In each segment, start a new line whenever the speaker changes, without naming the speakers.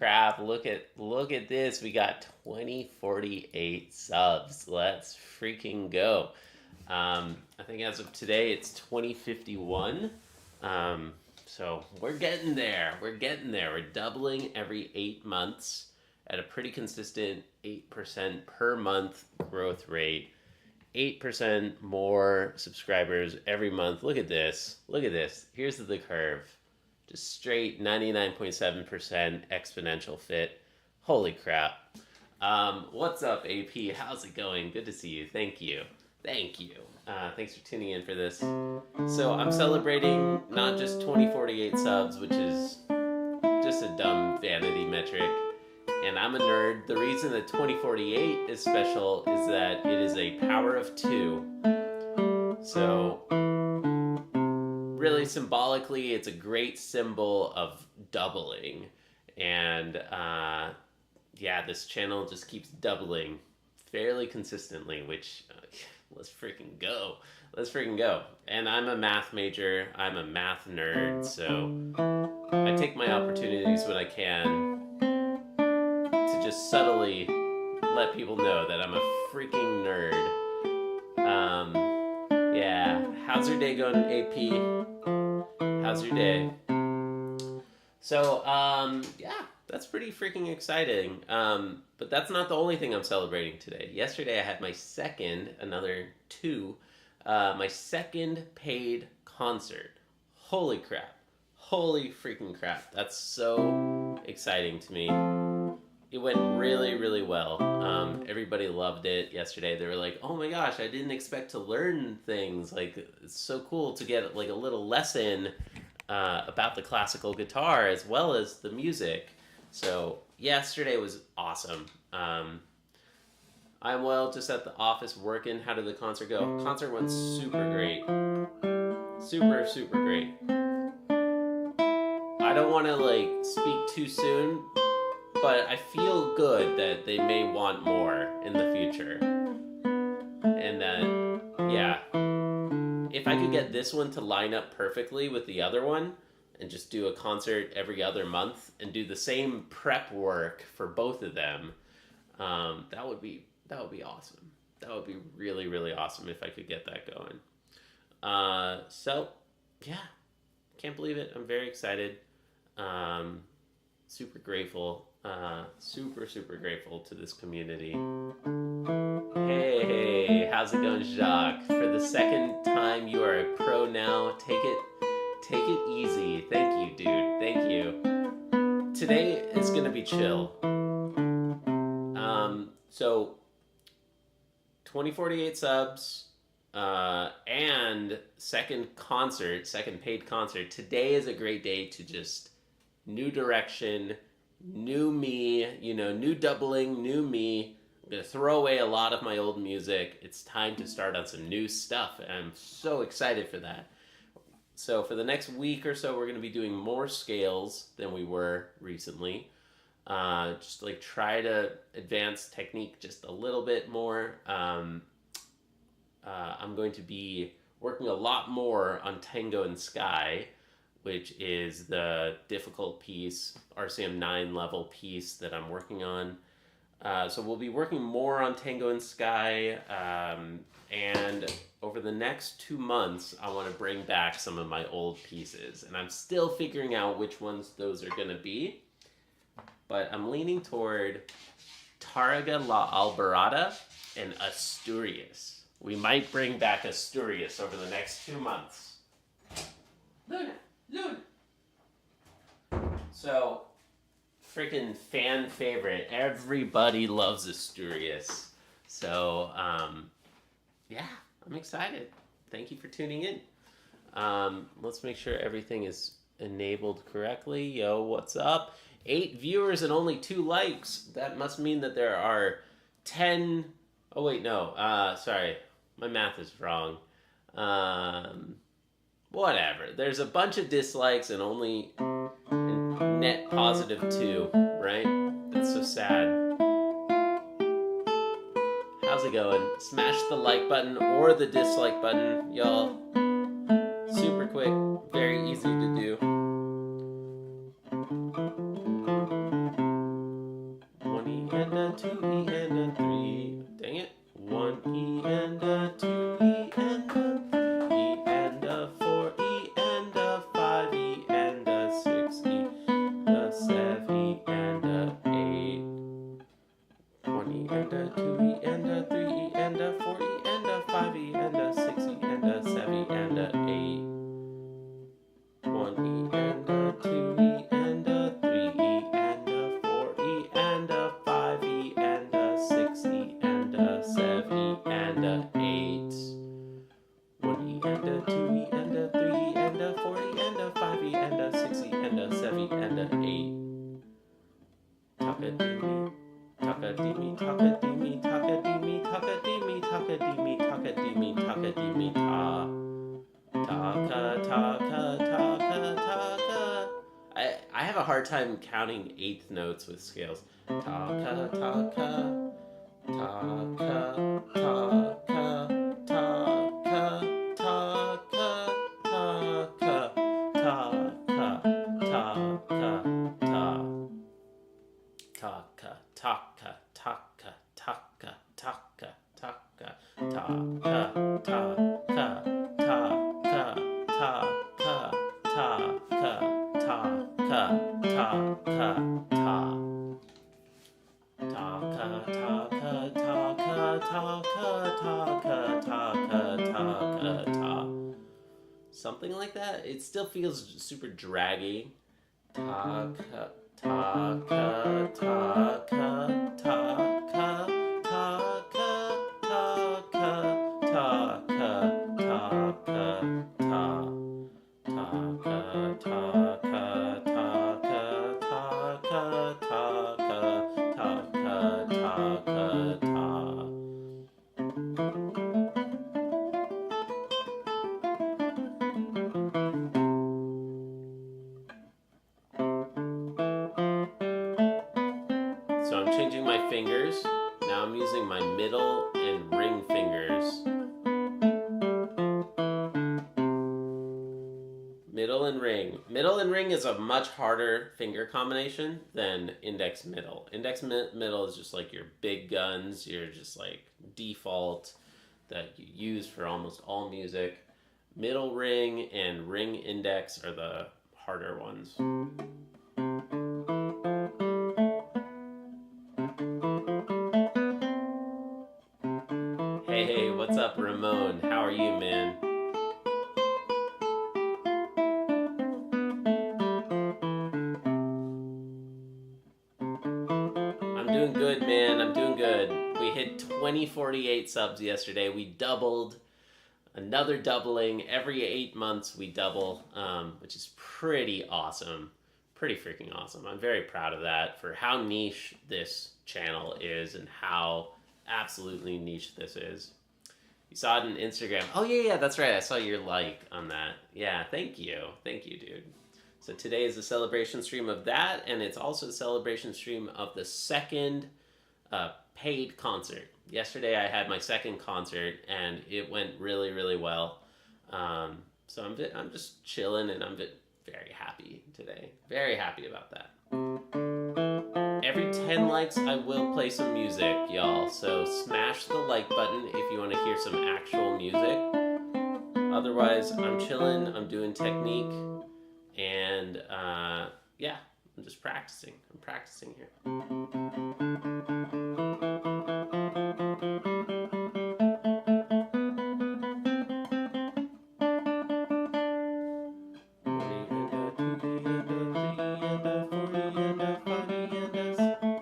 crap. Look at this. We got 2048 subs. Let's freaking go. I think as of today it's 2051. So we're getting there. We're getting there. We're doubling every 8 months at a pretty consistent 8% per month growth rate. 8% more subscribers every month. Look at this. Look at this. Here's the curve. Just straight 99.7% exponential fit. Holy crap. What's up, AP? How's it going? Good to see you. Thank you. Thank you. Thanks for tuning in for this. So I'm celebrating not just 2048 subs, which is just a dumb vanity metric, and I'm a nerd. The reason that 2048 is special is that it is a power of 2. So really symbolically, it's a great symbol of doubling. And yeah, this channel just keeps doubling fairly consistently, which let's freaking go. Let's freaking go. And I'm a math major. I'm a math nerd, so I take my opportunities when I can to just subtly let people know that I'm a freaking nerd. Yeah. How's your day going, AP? How's your day? So, yeah, that's pretty freaking exciting. But that's not the only thing I'm celebrating today. Yesterday I had my second, my second paid concert. Holy crap. Holy freaking crap. That's so exciting to me. It went really, really well. Everybody loved it yesterday. They were like, oh my gosh, I didn't expect to learn things. Like, it's so cool to get like a little lesson about the classical guitar as well as the music. So yesterday was awesome. I'm well, just at the office working. How did the concert go? Concert went super great. Super, super great. I don't want to like speak too soon, but I feel good that they may want more in the future. And that, yeah, if I could get this one to line up perfectly with the other one and just do a concert every other month and do the same prep work for both of them, that would be awesome. That would be really, really awesome if I could get that going. So, yeah, can't believe it. I'm very excited. Super grateful. Super, super grateful to this community. Hey, how's it going, Jacques? For the second time, you are a pro now. Take it easy. Thank you, dude. Thank you. Today is gonna be chill. So 2048 subs, and second paid concert. Today is a great day to just new direction, new me, new doubling, new me. I'm going to throw away a lot of my old music. It's time to start on some new stuff, and I'm so excited for that. So for the next week or so, we're going to be doing more scales than we were recently. Just like try to advance technique just a little bit more. I'm going to be working a lot more on Tango and Sky, which is the difficult piece, RCM 9 level piece that I'm working on. So we'll be working more on Tango and Sky, and over the next 2 months, I want to bring back some of my old pieces, and I'm still figuring out which ones those are going to be, but I'm leaning toward Tarrega La Alborada and Asturias. We might bring back Asturias over the next 2 months. Luna! So, freaking fan favorite. Everybody loves Asturias. So, yeah, I'm excited. Thank you for tuning in. Let's make sure everything is enabled correctly. Yo, what's up? 8 viewers and only 2 likes. That must mean that there are 10... Oh, wait, no. Sorry. My math is wrong. Whatever. There's a bunch of dislikes and only net positive 2, right? That's so sad. How's it going? Smash the like button or the dislike button, y'all. Super quick, very easy to do. two E and a three. Dang it. One E and a two E and a three E and a four E and a five E and a six E, a seven E and a eight. One E and a two E and a three E and a four E and a five E and a six E and a seven E and a eight. One E and a two E and a three E and a four E and a five E and a six E and a seven E and a eight. One E and a two E and a three E and a four E and a five E and a six E and a seven E and a eight. Taka-dee-me, taka-dee-me, taka-dee-me, taka-dee-me, taka-dee-me, taka-dee-me, taka-dee-me, taka-dee-me, ta. Taka, taka, taka, taka. I have a hard time counting eighth notes with scales. Taka, taka, taka, taka, taka, taka, taka, taka, taka, taka, taka, taka, taka, taka, taka, taka, taka, something like that. It still feels super draggy. Taka, taka, taka, taka, taka, taka, taka, taka, ta. Taka, taka, taka, taka, taka, taka, taka, ta. So I'm changing my fingers. Now I'm using my middle and ring fingers. Middle and ring. Middle and ring is a much harder finger combination than index middle. Index middle is just like your big guns, your just like default that you use for almost all music. Middle ring and ring index are the harder ones. Hey, what's up, Ramon? How are you, man? I'm doing good, man. I'm doing good. We hit 2048 subs yesterday. We doubled. Another doubling. Every 8 months we double, which is pretty awesome. Pretty freaking awesome. I'm very proud of that for how niche this channel is and how absolutely niche this is. You saw it on Instagram. Oh, yeah, that's right. I saw your like on that. Yeah, thank you. Thank you, dude. So today is a celebration stream of that, and it's also a celebration stream of the second paid concert. Yesterday I had my second concert, and it went really, really well. So I'm just chilling, and I'm very happy today. Very happy about that. Every 10 likes, I will play some music, y'all. So smash the like button if you want to hear some actual music. Otherwise, I'm chilling. I'm doing technique. And, yeah, I'm just practicing. I'm practicing here.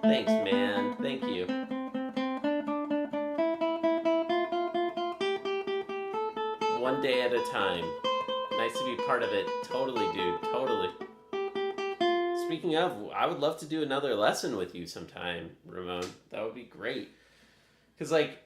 Thanks, man. Thank you. One day at a time. Nice to be part of it. Totally, dude. Totally. Speaking of, I would love to do another lesson with you sometime, Ramon. That would be great. Because, like,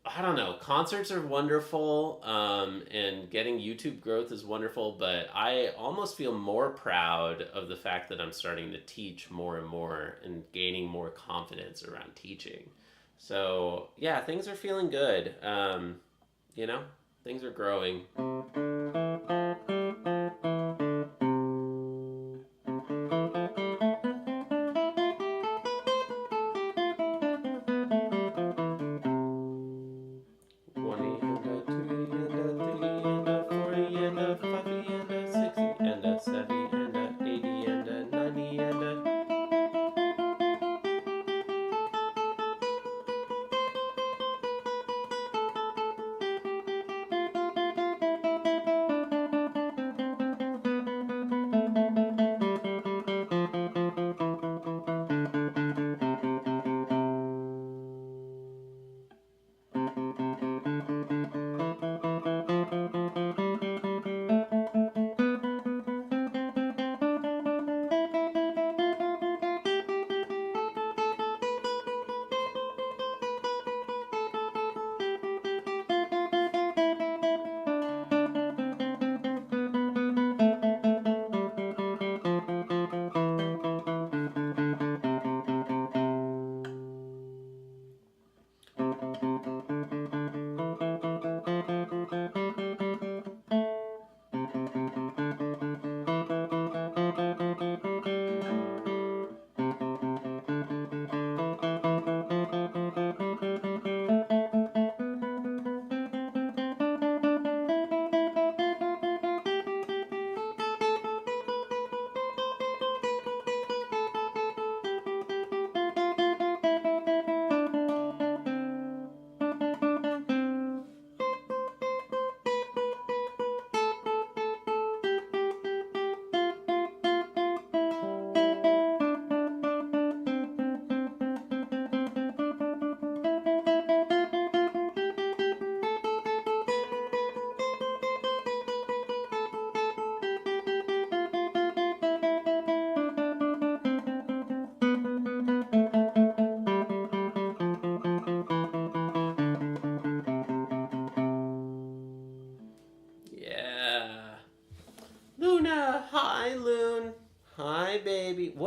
I don't know. Concerts are wonderful, and getting YouTube growth is wonderful, but I almost feel more proud of the fact that I'm starting to teach more and more and gaining more confidence around teaching. So, yeah, things are feeling good. You know, things are growing.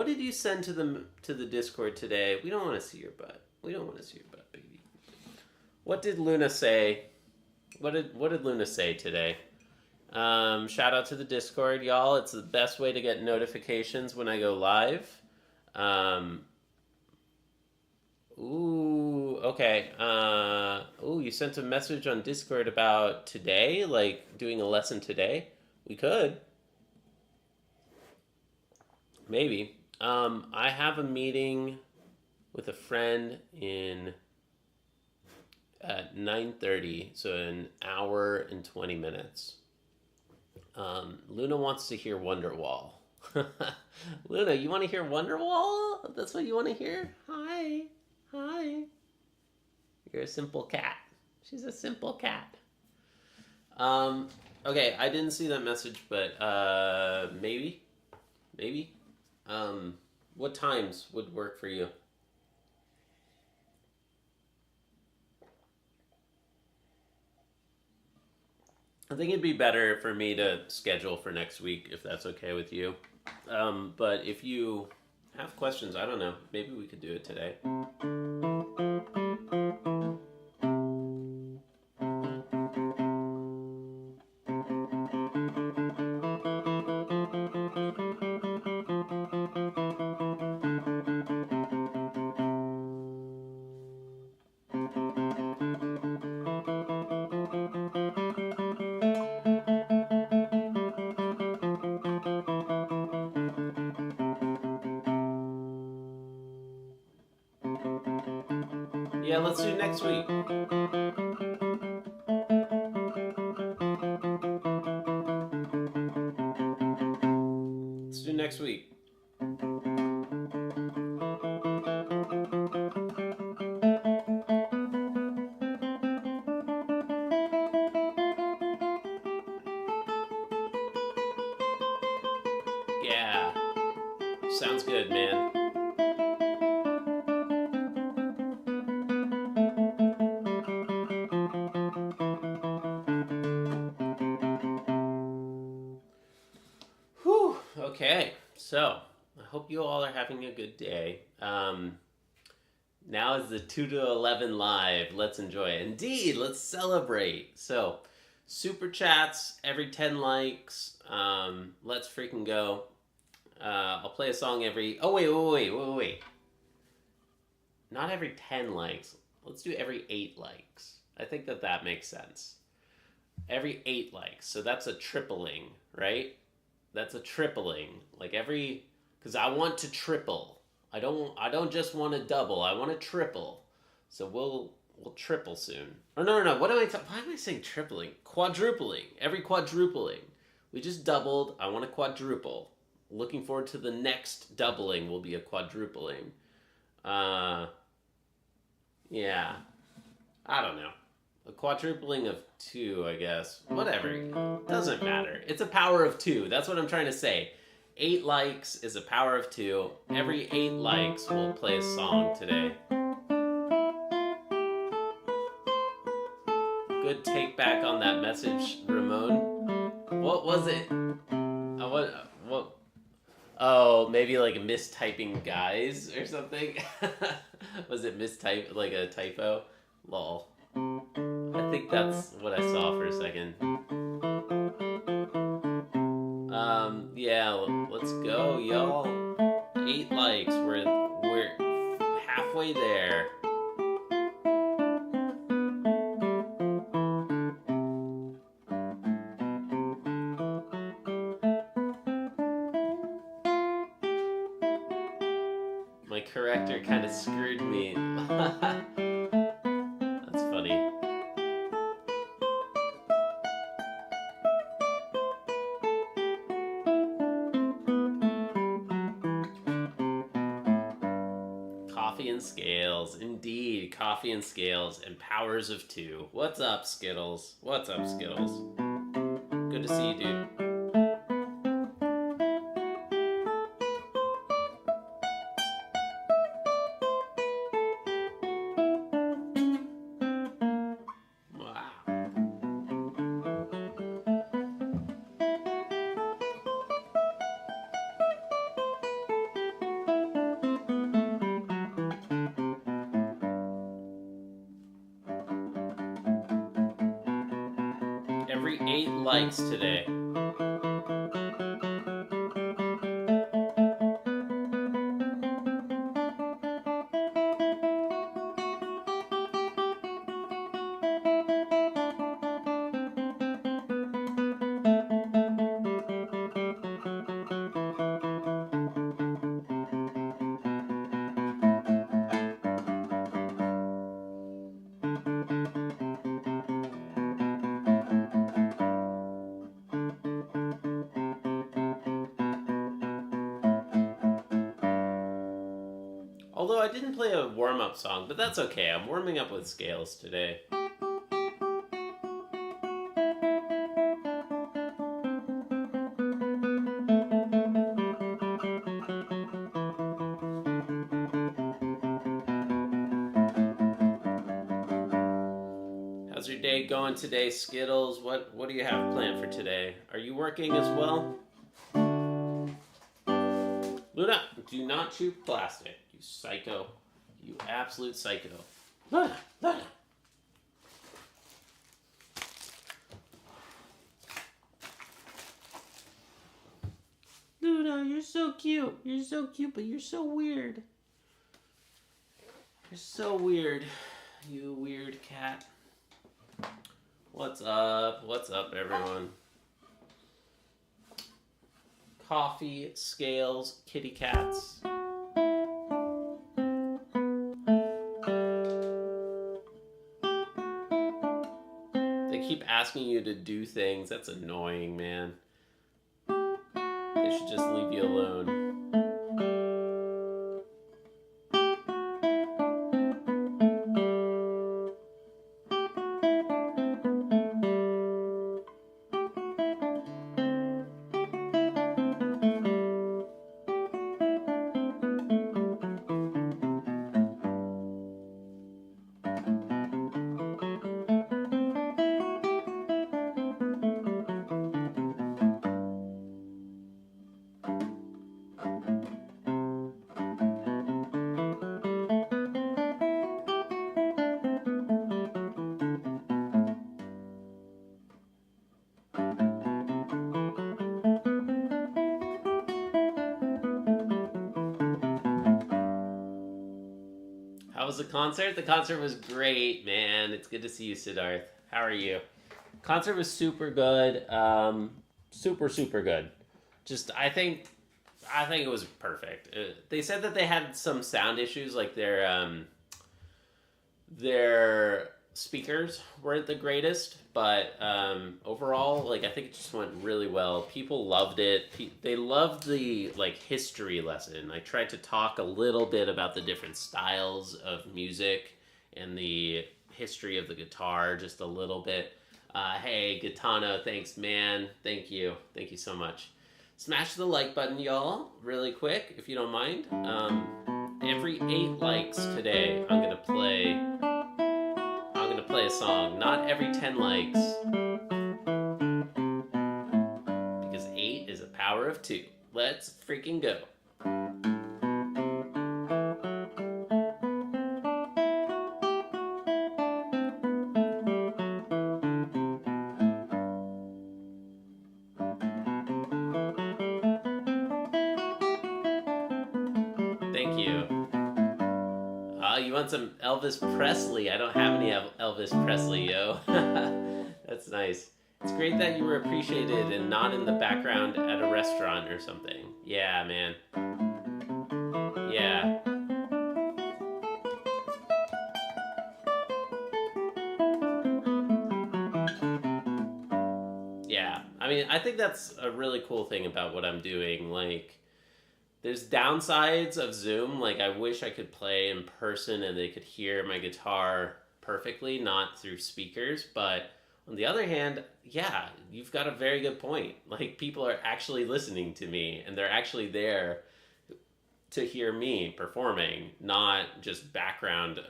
What did you send to the Discord today? We don't want to see your butt. We don't want to see your butt, baby. What did Luna say? What did Luna say today? Shout out to the Discord, y'all. It's the best way to get notifications when I go live. Ooh, okay. Ooh, you sent a message on Discord about today, like doing a lesson today. We could. Maybe. I have a meeting with a friend at 9:30, so an hour and 20 minutes. Luna wants to hear Wonderwall. Luna, you want to hear Wonderwall? That's what you want to hear? Hi. You're a simple cat. She's a simple cat. Okay, I didn't see that message, but maybe. What times would work for you? I think it'd be better for me to schedule for next week, if that's okay with you. But if you have questions, I don't know, maybe we could do it today. Yeah, let's do next week. Let's do next week. Yeah. Sounds good, man. Okay, so I hope you all are having a good day. Now is the 2 to 11 live. Let's enjoy it. Indeed, let's celebrate. So, super chats every 10 likes. Let's freaking go. I'll play a song every... Oh, wait. Not every 10 likes. Let's do every 8 likes. I think that makes sense. Every 8 likes. So that's a tripling, right? That's a tripling. Like every... Because I want to triple. I don't just want to double. I want to triple. So we'll triple soon. Oh, no. Why am I saying tripling? Quadrupling. Every quadrupling. We just doubled. I want to quadruple. Looking forward to the next doubling will be a quadrupling. Yeah. I don't know. A quadrupling of 2, I guess. Whatever. Doesn't matter. It's a power of 2. That's what I'm trying to say. 8 likes is a power of 2. Every 8 likes, we'll play a song today. Good take back on that message, Ramon. What was it? What? Oh, maybe like mistyping guys or something? Was it mistype, like a typo? Lol. I think that's what I saw for a second. Yeah, let's go, y'all. 8 likes. We're halfway there. My corrector kind of screwed me. That's funny. Coffee and scales. Indeed, coffee and scales and powers of 2. What's up, Skittles? What's up, Skittles? Good to see you, dude. every 8 likes today. Although I didn't play a warm-up song, but that's okay. I'm warming up with scales today. How's your day going today, Skittles? What do you have planned for today? Are you working as well? Luna, do not chew plastic, you psycho. You absolute psycho. Luna, Luna. Luna, you're so cute. You're so cute, but you're so weird. You're so weird. You weird cat. What's up? What's up, everyone? Coffee, scales, kitty cats. They keep asking you to do things. That's annoying, man. They should just leave you alone. How was the concert? The concert was great, man. It's good to see you, Siddharth. How are you? Concert was super good. Super good. Just, I think it was perfect. They said that they had some sound issues, like their speakers weren't the greatest, but overall, like, I think it just went really well. People loved it. They loved the, like, history lesson. I tried to talk a little bit about the different styles of music and the history of the guitar, just a little bit. Hey, Gitano, thanks, man. Thank you so much. Smash the like button, y'all, really quick, if you don't mind. Every 8 likes today, I'm gonna play a song. Not every 10 likes, because 8 is a power of 2. Let's freaking go. Thank you. You want some Elvis Presley? I don't have any Elvis Presley, yo. That's nice. It's great that you were appreciated and not in the background at a restaurant or something. Yeah, man. Yeah. Yeah. I mean, I think that's a really cool thing about what I'm doing. Like, there's downsides of Zoom. Like, I wish I could play in person and they could hear my guitar perfectly, not through speakers. But on the other hand, yeah, you've got a very good point. Like, people are actually listening to me and they're actually there to hear me performing, not just background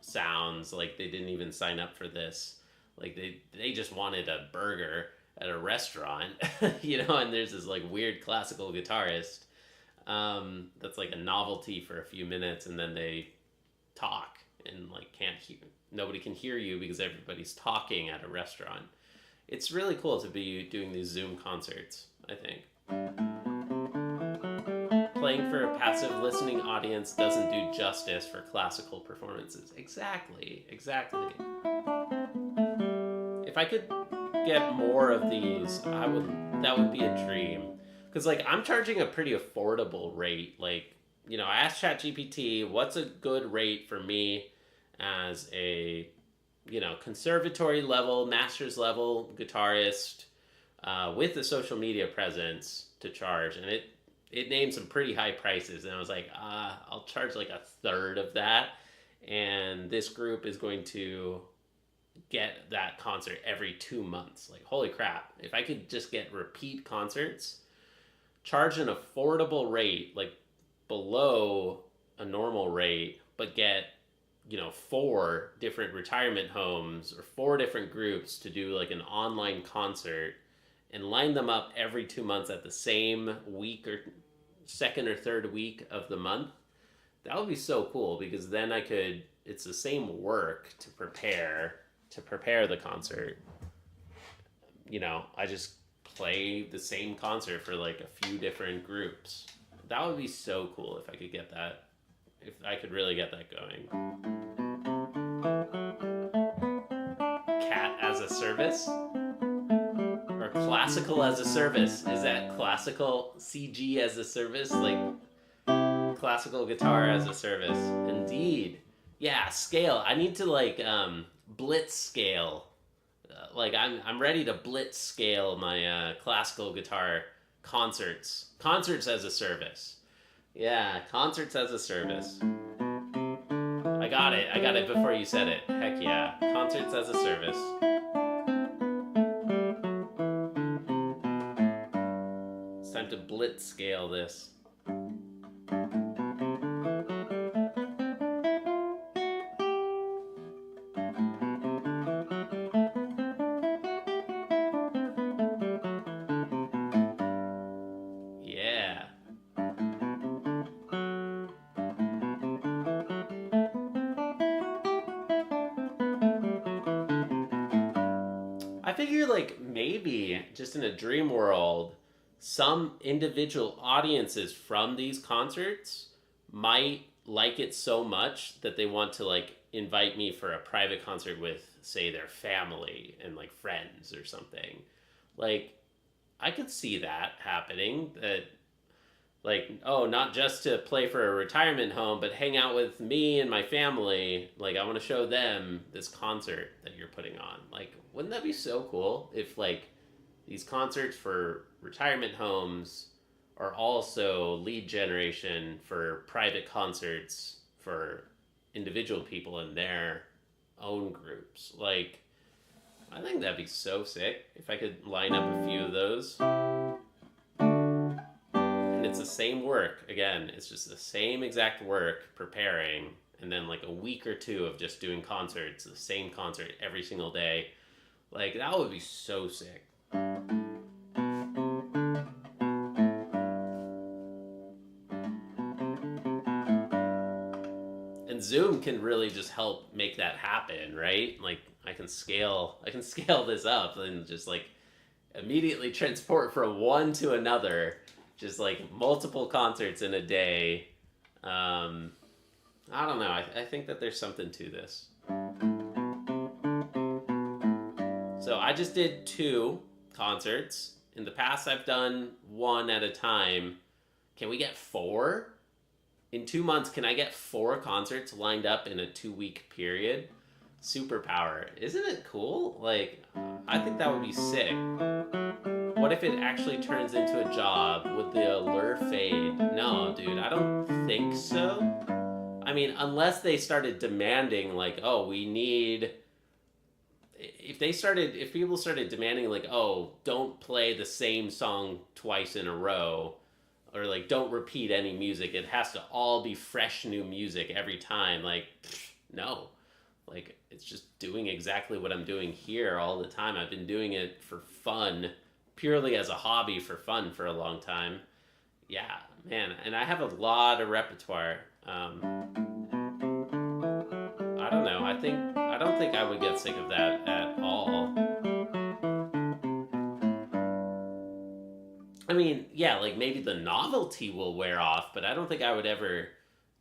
sounds. Like, they didn't even sign up for this. Like, they just wanted a burger at a restaurant, you know, and there's this, like, weird classical guitarist that's like a novelty for a few minutes, and then they talk and, like, nobody can hear you because everybody's talking at a restaurant. it's really cool to be doing these Zoom concerts, I think. Playing for a passive listening audience doesn't do justice for classical performances. Exactly, exactly. If I could get more of these, that would be a dream. Because, like, I'm charging a pretty affordable rate. Like, you know, I asked ChatGPT, what's a good rate for me as a, you know, conservatory level, master's level guitarist with a social media presence to charge? And it named some pretty high prices. And I was like, I'll charge like a third of that. And this group is going to get that concert every 2 months. Like, holy crap. If I could just get repeat concerts, charge an affordable rate, like below a normal rate, but get, you know, 4 different retirement homes or 4 different groups to do like an online concert and line them up every 2 months at the same week or second or third week of the month. That would be so cool, because then it's the same work to prepare the concert. You know, I just play the same concert for like a few different groups. That would be so cool if I could get that, if I could really get that going. Cat as a service? Or classical as a service? Is that classical CG as a service? Like classical guitar as a service? Indeed. Yeah, scale. I need to like blitz scale. I'm ready to blitz scale my classical guitar concerts as a service. Yeah, concerts as a service. I got it before you said it. Heck yeah, concerts as a service. It's time to blitz scale this. I figure, like, maybe just in a dream world, some individual audiences from these concerts might like it so much that they want to, like, invite me for a private concert with, say, their family and, like, friends or something. Like, I could see that happening. That, like, oh, not just to play for a retirement home, but hang out with me and my family. Like, I want to show them this concert that you're putting on. Like, wouldn't that be so cool if, like, these concerts for retirement homes are also lead generation for private concerts for individual people in their own groups? Like, I think that'd be so sick if I could line up a few of those. And it's the same work. Again, it's just the same exact work preparing, and then like a week or two of just doing concerts, the same concert every single day. Like, that would be so sick. And Zoom can really just help make that happen, right? Like, I can scale this up and just like immediately transport from one to another, just like multiple concerts in a day. I don't know. I think that there's something to this. So I just did 2 concerts. In the past, I've done 1 at a time. Can we get 4? In 2 months, can I get 4 concerts lined up in a 2-week period? Superpower. Isn't it cool? Like, I think that would be sick. What if it actually turns into a job? Would the allure fade? No, dude, I don't think so. I mean, unless they started demanding, like, oh, we need... If people started demanding, like, oh, don't play the same song twice in a row, or, like, don't repeat any music, it has to all be fresh new music every time, like, no. Like, it's just doing exactly what I'm doing here all the time. I've been doing it for fun, purely as a hobby for fun for a long time. Yeah, man, and I have a lot of repertoire. I don't know. I don't think I would get sick of that at all. mean, yeah, like maybe the novelty will wear off, but I don't think I would ever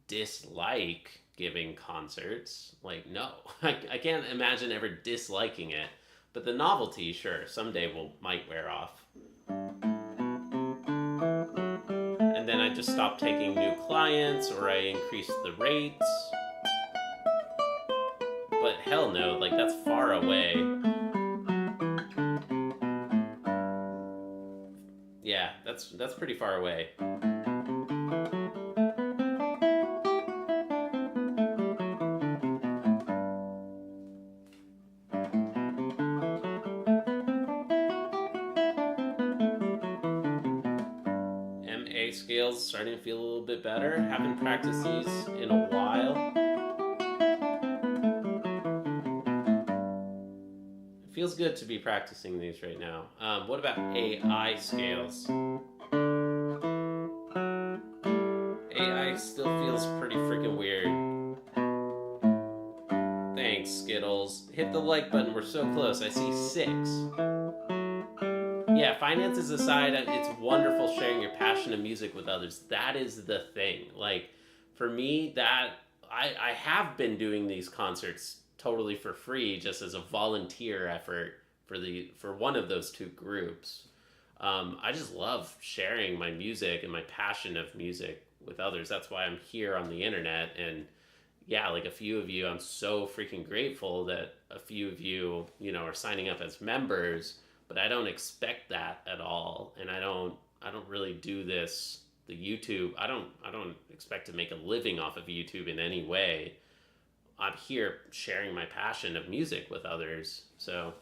dislike giving concerts. Like, no, I can't imagine ever disliking it. But the novelty, sure, someday might wear off. And then I just stop taking new clients, or I increase the rates. But hell no, like that's far away. Yeah, that's pretty far away. MA scales starting to feel a little bit better. Haven't practiced these in a while. It feels good to be practicing these right now. What about AI scales? AI still feels pretty freaking weird. Thanks, Skittles. Hit the like button. We're so close. I see 6. Yeah, finances aside, it's wonderful sharing your passion of music with others. That is the thing. Like, for me, that I have been doing these concerts totally for free, just as a volunteer effort for one of those two groups. I just love sharing my music and my passion of music with others. That's why I'm here on the internet. And yeah, like a few of you, I'm so freaking grateful that a few of you, are signing up as members. But I don't expect that at all, and I don't really do this. The YouTube, I don't expect to make a living off of YouTube in any way. I'm here sharing my passion of music with others. So,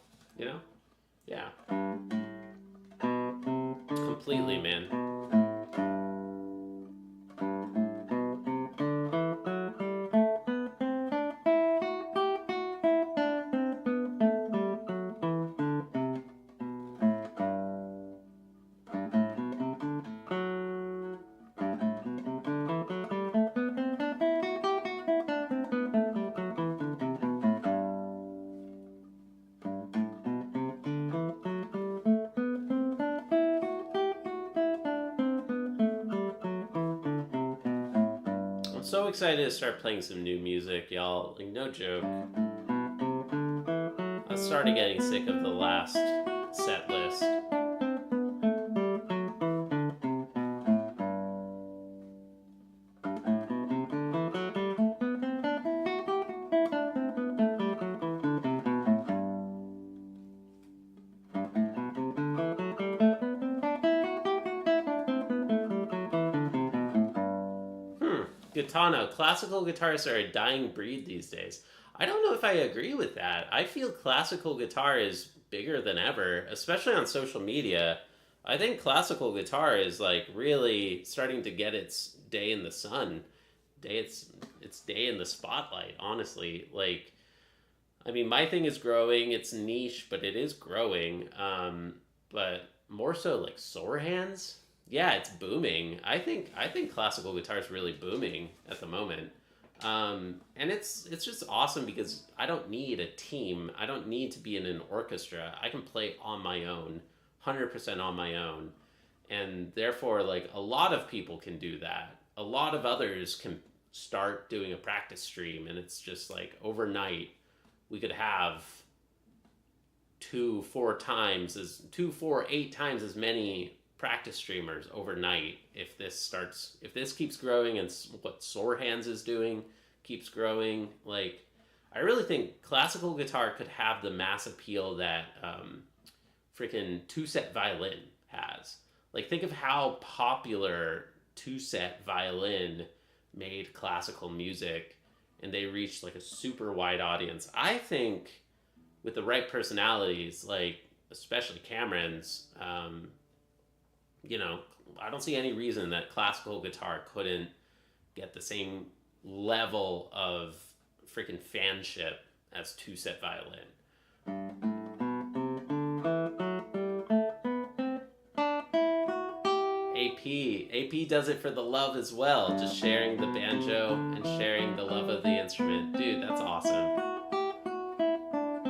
yeah, completely, man. So excited to start playing some new music, y'all. Like, no joke. I started getting sick of the last set list. Gitano, classical guitarists are a dying breed these days. I don't know if I agree with that. I feel classical guitar is bigger than ever, especially on social media. I think classical guitar is like really starting to get its day in the sun, its day in the spotlight. Honestly, like, I mean, my thing is growing. It's niche, but it is growing. But more so like sore hands. Yeah, it's booming. I think classical guitar is really booming at the moment. And it's just awesome because I don't need a team. I don't need to be in an orchestra. I can play on my own, 100% on my own. And therefore, like, a lot of people can do that. A lot of others can start doing a practice stream, and it's just like overnight we could have 8 times as many practice streamers overnight if this keeps growing, and what Sore Hands is doing keeps growing. Like, I really think classical guitar could have the mass appeal that freaking two-set violin has. Like, think of how popular two-set violin made classical music, and they reached like a super wide audience. I think with the right personalities, like especially Cameron's, I don't see any reason that classical guitar couldn't get the same level of freaking fanship as two-set violin. AP does it for the love as well, just sharing the banjo and sharing the love of the instrument. Dude, that's awesome.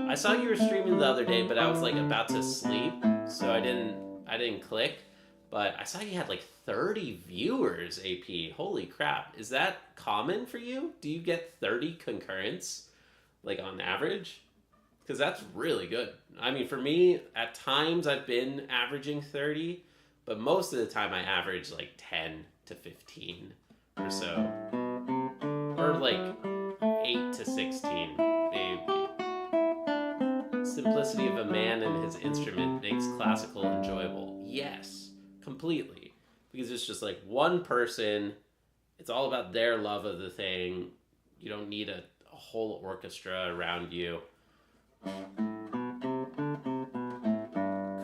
I saw you were streaming the other day, but I was like about to sleep, so I didn't click. But I saw you had like 30 viewers, AP. Holy crap. Is that common for you? Do you get 30 concurrents, like on average? Because that's really good. I mean, for me, at times I've been averaging 30, but most of the time I average like 10 to 15 or so. Or like 8 to 16, maybe. Simplicity of a man and his instrument makes classical enjoyable. Yes, completely. Because it's just like one person, it's all about their love of the thing. You don't need a whole orchestra around you.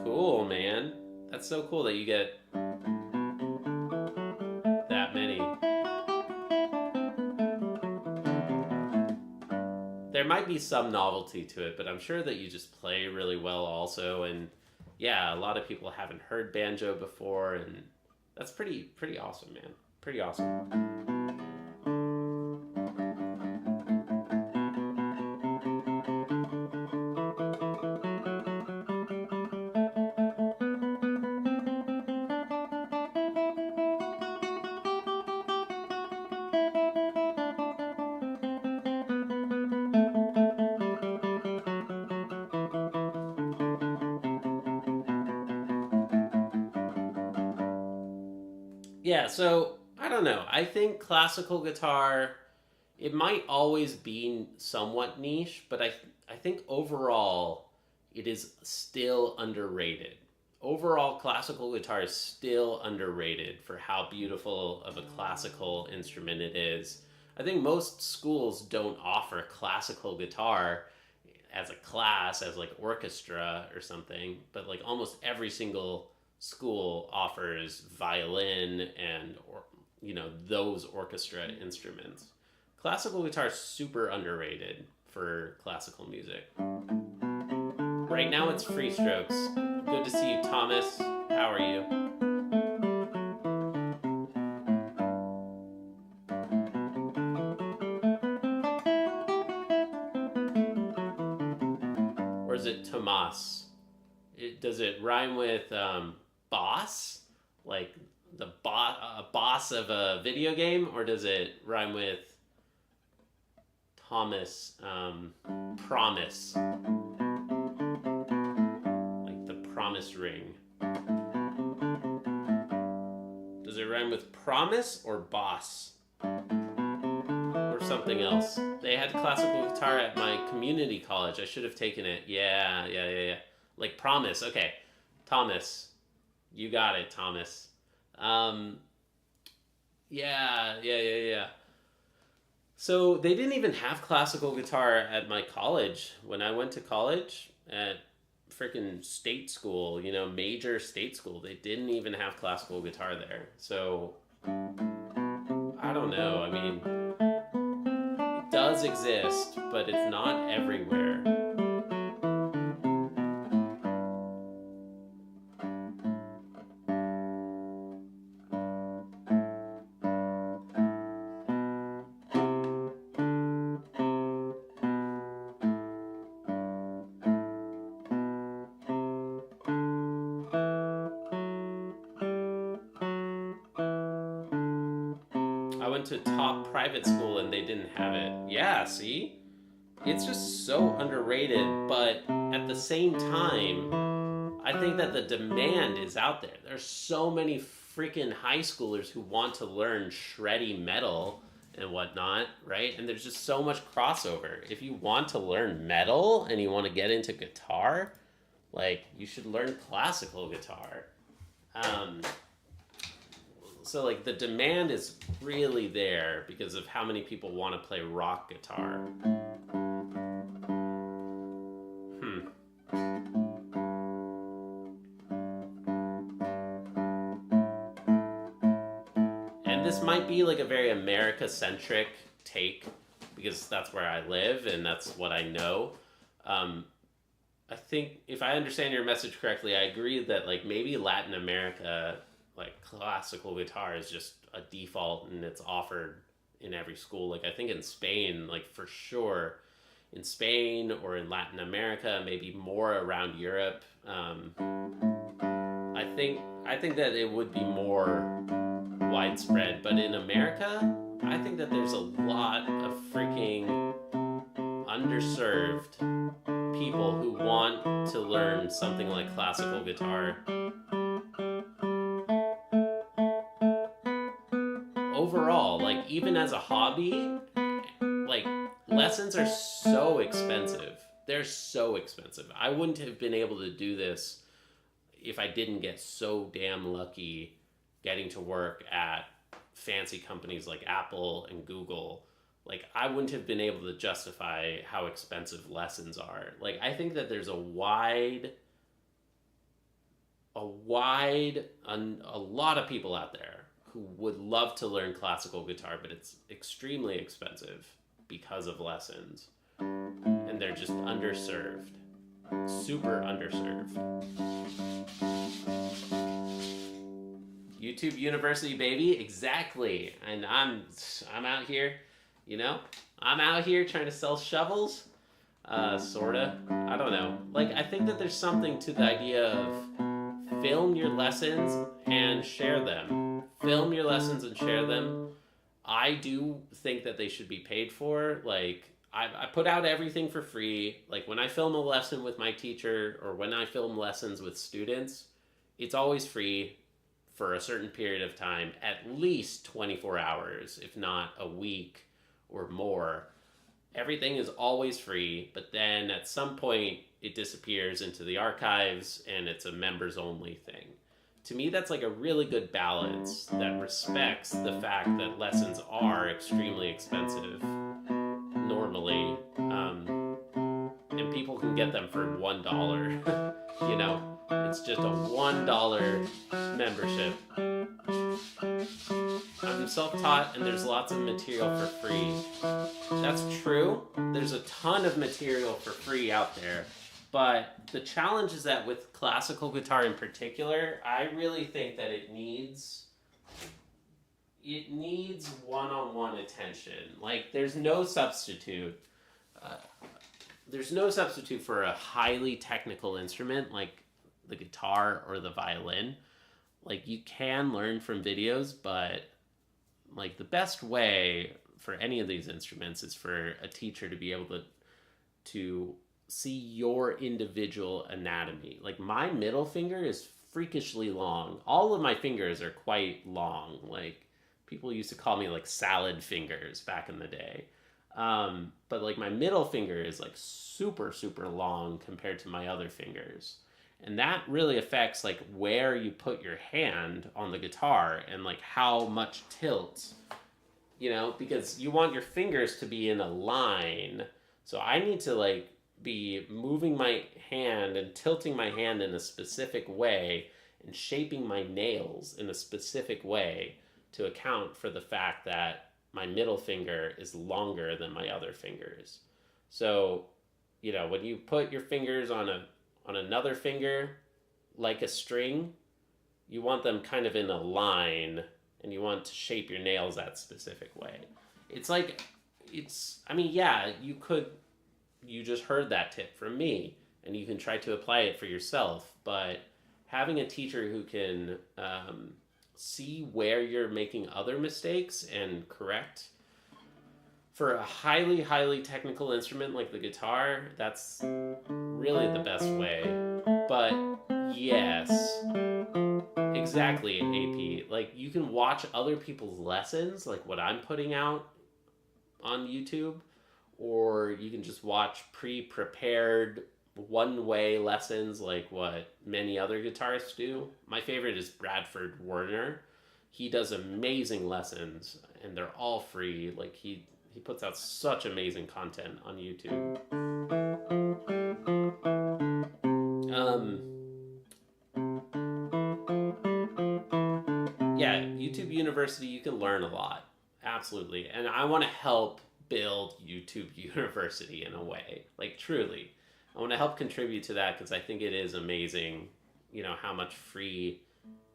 Cool, man. That's so cool that you get that many. There might be some novelty to it, but I'm sure that you just play really well also. And yeah, a lot of people haven't heard banjo before, and that's pretty awesome, man. Pretty awesome. Yeah, so I don't know. I think classical guitar, it might always be somewhat niche, but I think overall it is still underrated. Overall, classical guitar is still underrated for how beautiful of a classical instrument it is. I think most schools don't offer classical guitar as a class, as like orchestra or something, but like almost every single school offers violin and those orchestra instruments. Classical guitar is super underrated for classical music. Right now it's free strokes. Good to see you, Thomas. How are you? Or is it Tomas? Does it rhyme with boss? Like the boss of a video game? Or does it rhyme with Thomas, promise? Like the promise ring. Does it rhyme with promise or boss? Or something else? They had classical guitar at my community college. I should have taken it. Yeah. Like promise. Okay. Thomas. You got it, Thomas. Yeah. So they didn't even have classical guitar at my college. When I went to college at freaking state school, major state school, they didn't even have classical guitar there. So I don't know. I mean, it does exist, but it's not everywhere. I went to top private school and they didn't have it. Yeah, see? It's just so underrated, but at the same time, I think that the demand is out there. There's so many freaking high schoolers who want to learn shreddy metal and whatnot, right? And there's just so much crossover. If you want to learn metal and you want to get into guitar, like, you should learn classical guitar. So, like, the demand is really there because of how many people want to play rock guitar. And this might be, like, a very America-centric take because that's where I live and that's what I know. I think, if I understand your message correctly, I agree that, like, maybe Latin America, like, classical guitar is just a default and it's offered in every school. Like, I think in Spain, like, for sure, in Spain or in Latin America, maybe more around Europe. I I think that it would be more widespread, but in America, I think that there's a lot of freaking underserved people who want to learn something like classical guitar. Overall, like even as a hobby, like lessons are so expensive. They're so expensive. I wouldn't have been able to do this if I didn't get so damn lucky getting to work at fancy companies like Apple and Google. Like I wouldn't have been able to justify how expensive lessons are. Like I think that there's a lot of people out there who would love to learn classical guitar, but it's extremely expensive because of lessons. And they're just underserved. Super underserved. YouTube University, baby. Exactly. And I'm out here, I'm out here trying to sell shovels. Sorta. I don't know. Like, I think that there's something to the idea of film your lessons and share them. Film your lessons and share them. I do think that they should be paid for. Like, I put out everything for free. Like, when I film a lesson with my teacher or when I film lessons with students, it's always free for a certain period of time, at least 24 hours, if not a week or more. Everything is always free, but then at some point it disappears into the archives and it's a members only thing. To me, that's like a really good balance that respects the fact that lessons are extremely expensive normally, and people can get them for $1. It's just a $1 membership. I'm self-taught and there's lots of material for free. That's true. There's a ton of material for free out there. But the challenge is that with classical guitar in particular, I really think that it needs one-on-one attention. Like, there's no substitute. There's no substitute for a highly technical instrument like the guitar or the violin. Like, you can learn from videos, but like the best way for any of these instruments is for a teacher to be able to see your individual anatomy. Like, my middle finger is freakishly long. All of my fingers are quite long. Like, people used to call me like salad fingers back in the day. But like my middle finger is like super, super long compared to my other fingers. And that really affects like where you put your hand on the guitar and like how much tilt, because you want your fingers to be in a line. So I need to like be moving my hand and tilting my hand in a specific way and shaping my nails in a specific way to account for the fact that my middle finger is longer than my other fingers. So, when you put your fingers on another finger like a string, you want them kind of in a line and you want to shape your nails that specific way. You just heard that tip from me and you can try to apply it for yourself, but having a teacher who can see where you're making other mistakes and correct for a highly, highly technical instrument like the guitar, that's really the best way. But yes, exactly, AP. Like, you can watch other people's lessons, like what I'm putting out on YouTube, or you can just watch pre-prepared one-way lessons like what many other guitarists do. My favorite is Bradford Werner. He does amazing lessons and they're all free. Like, he puts out such amazing content on YouTube. YouTube University, you can learn a lot. Absolutely. And I want to help build YouTube University in a way. Like, truly. I want to help contribute to that because I think it is amazing, how much free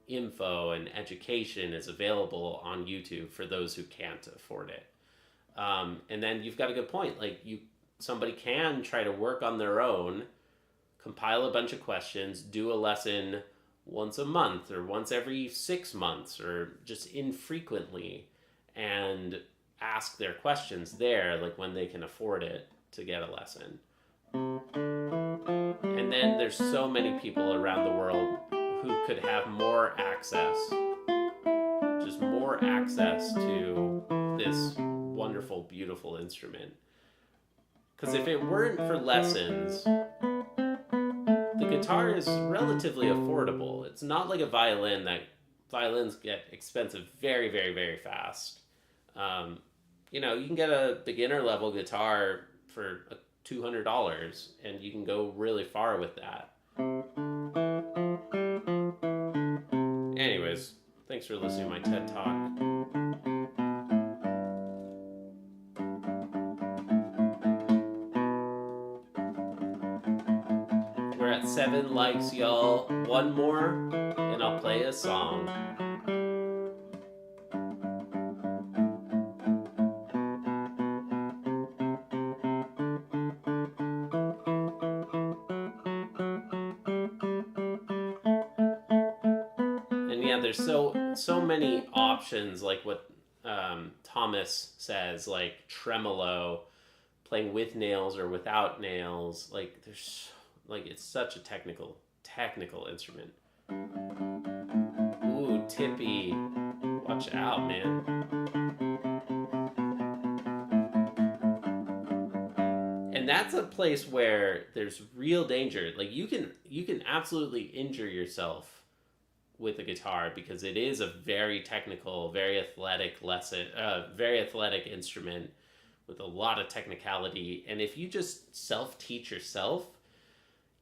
info and education is available on YouTube for those who can't afford it. And then you've got a good point. Like, somebody can try to work on their own, compile a bunch of questions, do a lesson once a month or once every 6 months or just infrequently, and ask their questions there, like when they can afford it to get a lesson. And then there's so many people around the world who could have more access, just more access to this wonderful, beautiful instrument. Because if it weren't for lessons, the guitar is relatively affordable. It's not like a violin that violins get expensive very, very, very fast. You know, you can get a beginner level guitar for $200 and you can go really far with that. Anyways, thanks for listening to my TED Talk. We're at 7 likes, y'all. One more, and I'll play a song. And yeah, there's so many options, like what Thomas says, like tremolo, playing with nails or without nails. Like there's it's such a technical instrument. Ooh, tippy. Watch out, man. And that's a place where there's real danger. Like you can absolutely injure yourself with a guitar because it is a very technical, very athletic instrument with a lot of technicality. And if you just self-teach yourself,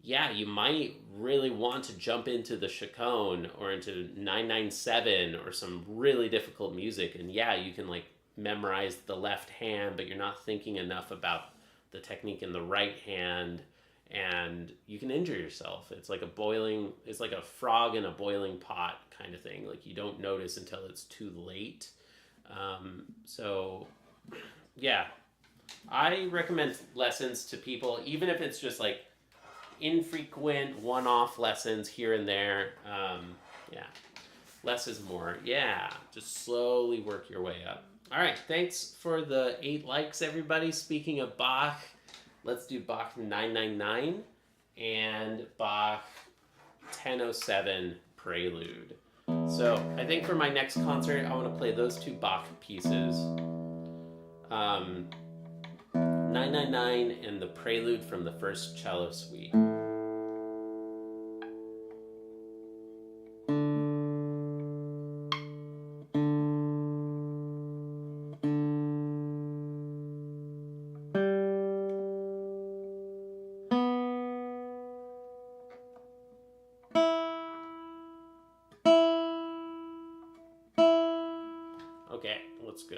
yeah, you might really want to jump into the Chaconne or into 997 or some really difficult music. And yeah, you can like memorize the left hand, but you're not thinking enough about the technique in the right hand, and you can injure yourself. It's like a frog in a boiling pot kind of thing. Like you don't notice until it's too late. So yeah, I recommend lessons to people, even if it's just like infrequent one-off lessons here and there. Yeah, less is more. Yeah, just slowly work your way up. All right, thanks for the 8 likes, everybody. Speaking of Bach, let's do Bach 999 and Bach 1007 Prelude. So I think for my next concert, I want to play those 2 Bach pieces. 999 and the Prelude from the first cello suite. Okay, let's go.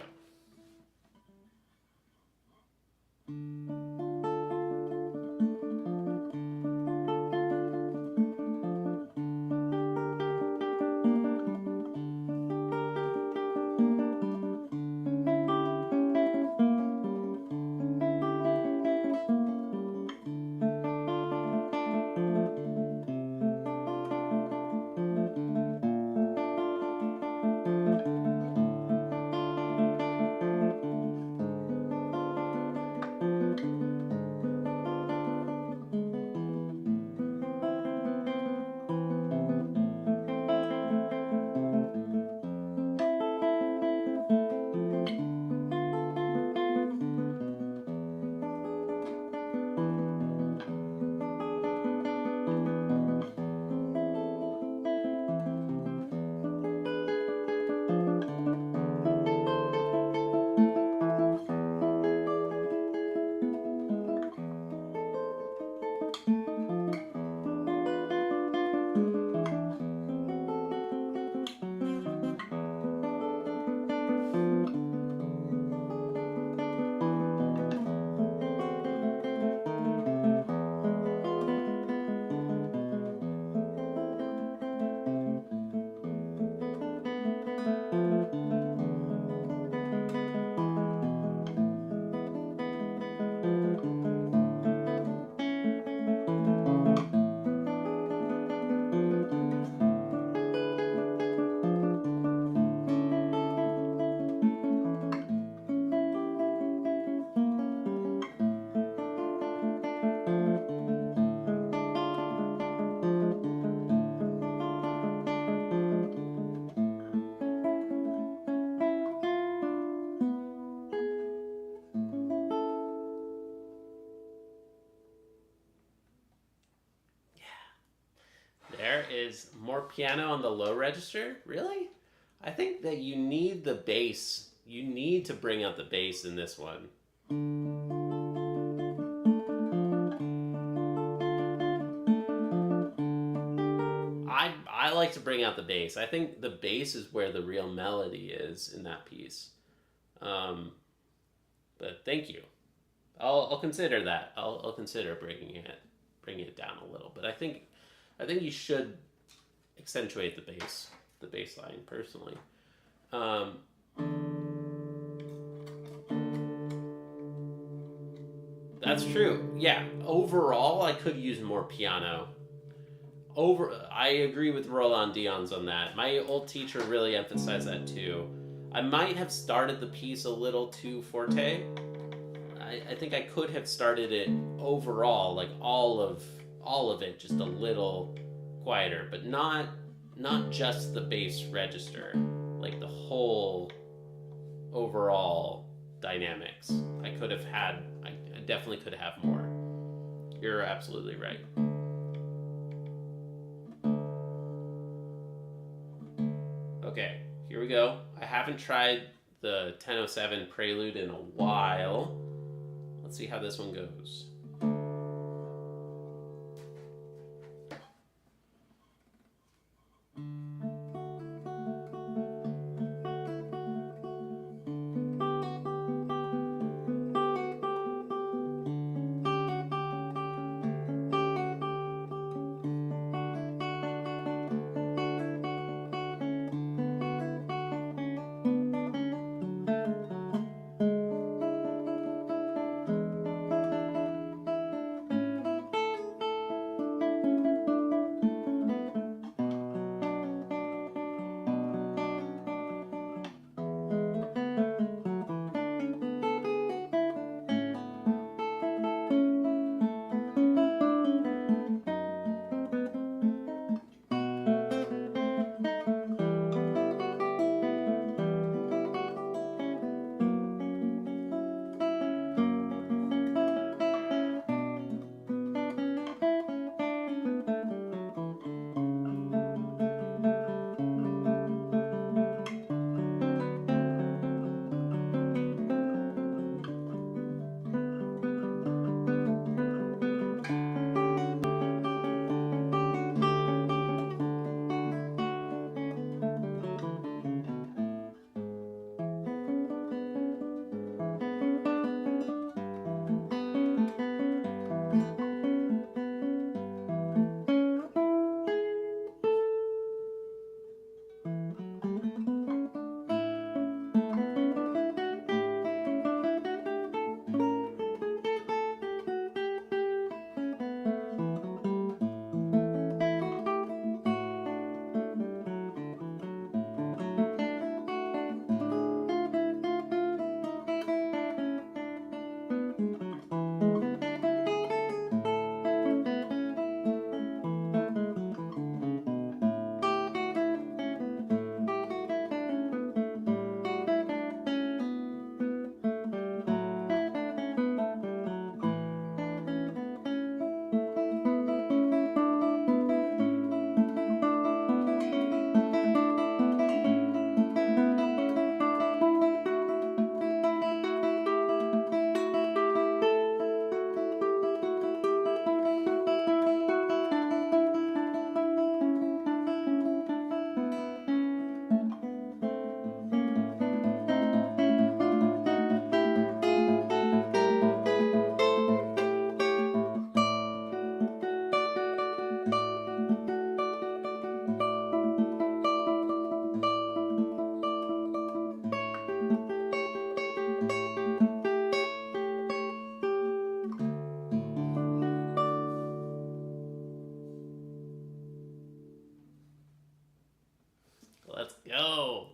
is more piano on the low register. Really? I think that you need the bass. You need to bring out the bass in this one. I like to bring out the bass. I think the bass is where the real melody is in that piece. But thank you. I'll consider that. I'll consider bringing it down a little. But I think you should accentuate the bass line personally. That's true. Yeah. Overall, I could use more piano. I agree with Roland Dion's on that. My old teacher really emphasized that too. I might have started the piece a little too forte. I think I could have started it overall, like all of it, just a little quieter, but not just the bass register, like the whole overall dynamics. I definitely could have more. You're absolutely right. Okay, here we go. I haven't tried the 1007 Prelude in a while. Let's see how this one goes.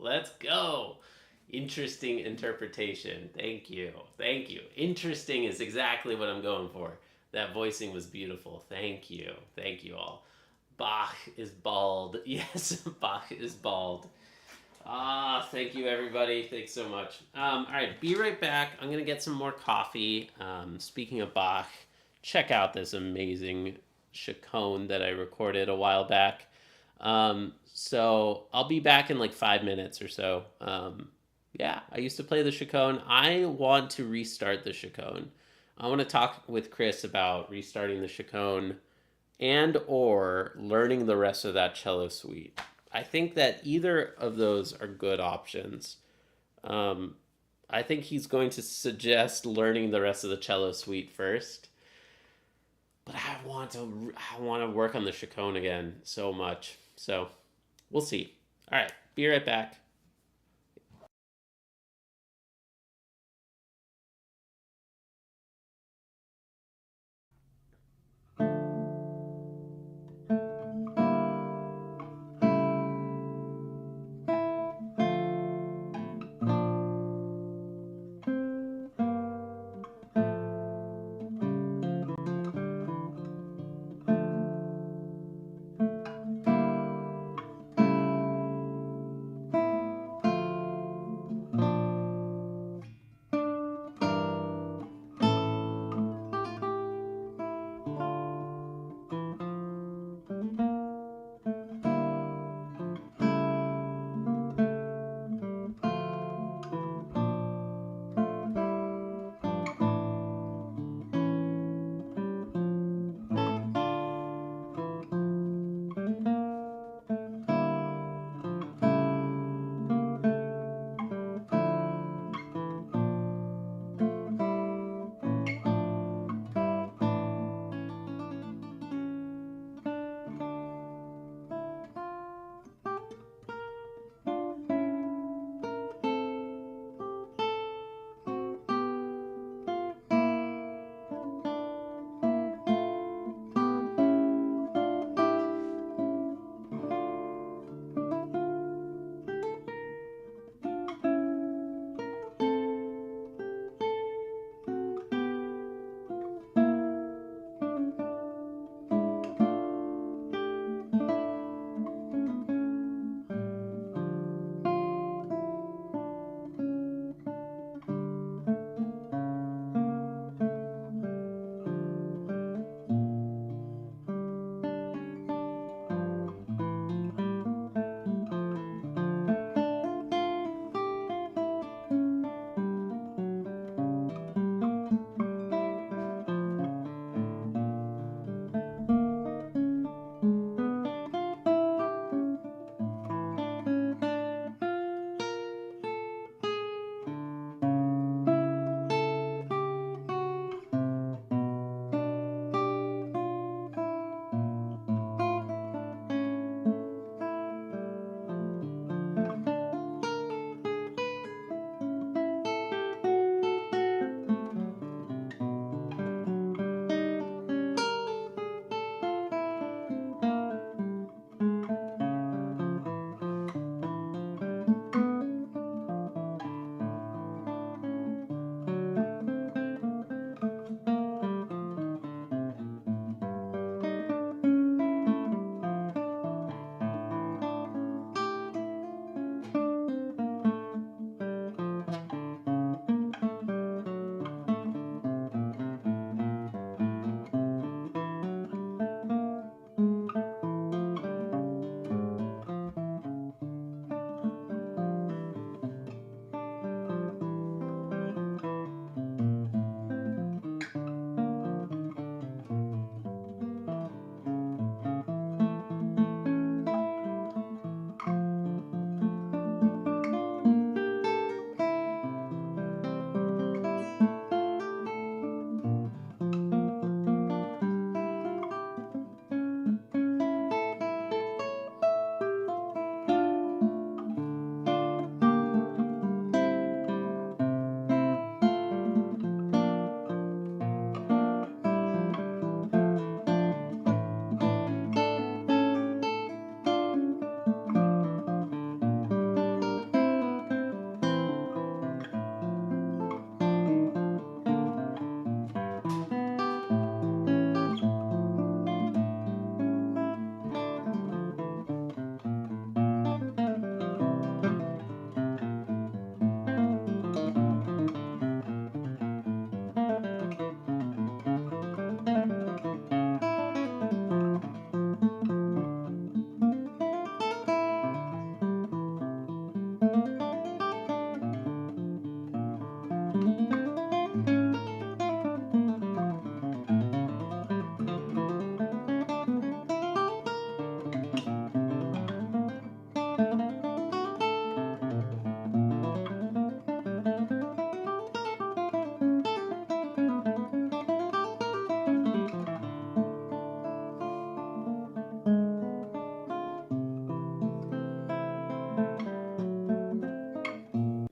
Let's go. Interesting interpretation. Thank you. Interesting is exactly what I'm going for. That voicing was beautiful. Thank you all. Bach is bald. Yes, Bach is bald. Thank you everybody. Thanks so much. All right, be right back. I'm gonna get some more coffee. Speaking of Bach, check out this amazing chaconne that I recorded a while back. So I'll be back in like 5 minutes or so. Yeah, I used to play the Chaconne. I want to restart the Chaconne. I want to talk with Chris about restarting the Chaconne and or learning the rest of that cello suite. I think that either of those are good options. Um, I think he's going to suggest learning the rest of the cello suite first, but I want to work on the Chaconne again so much. So we'll see. All right, be right back.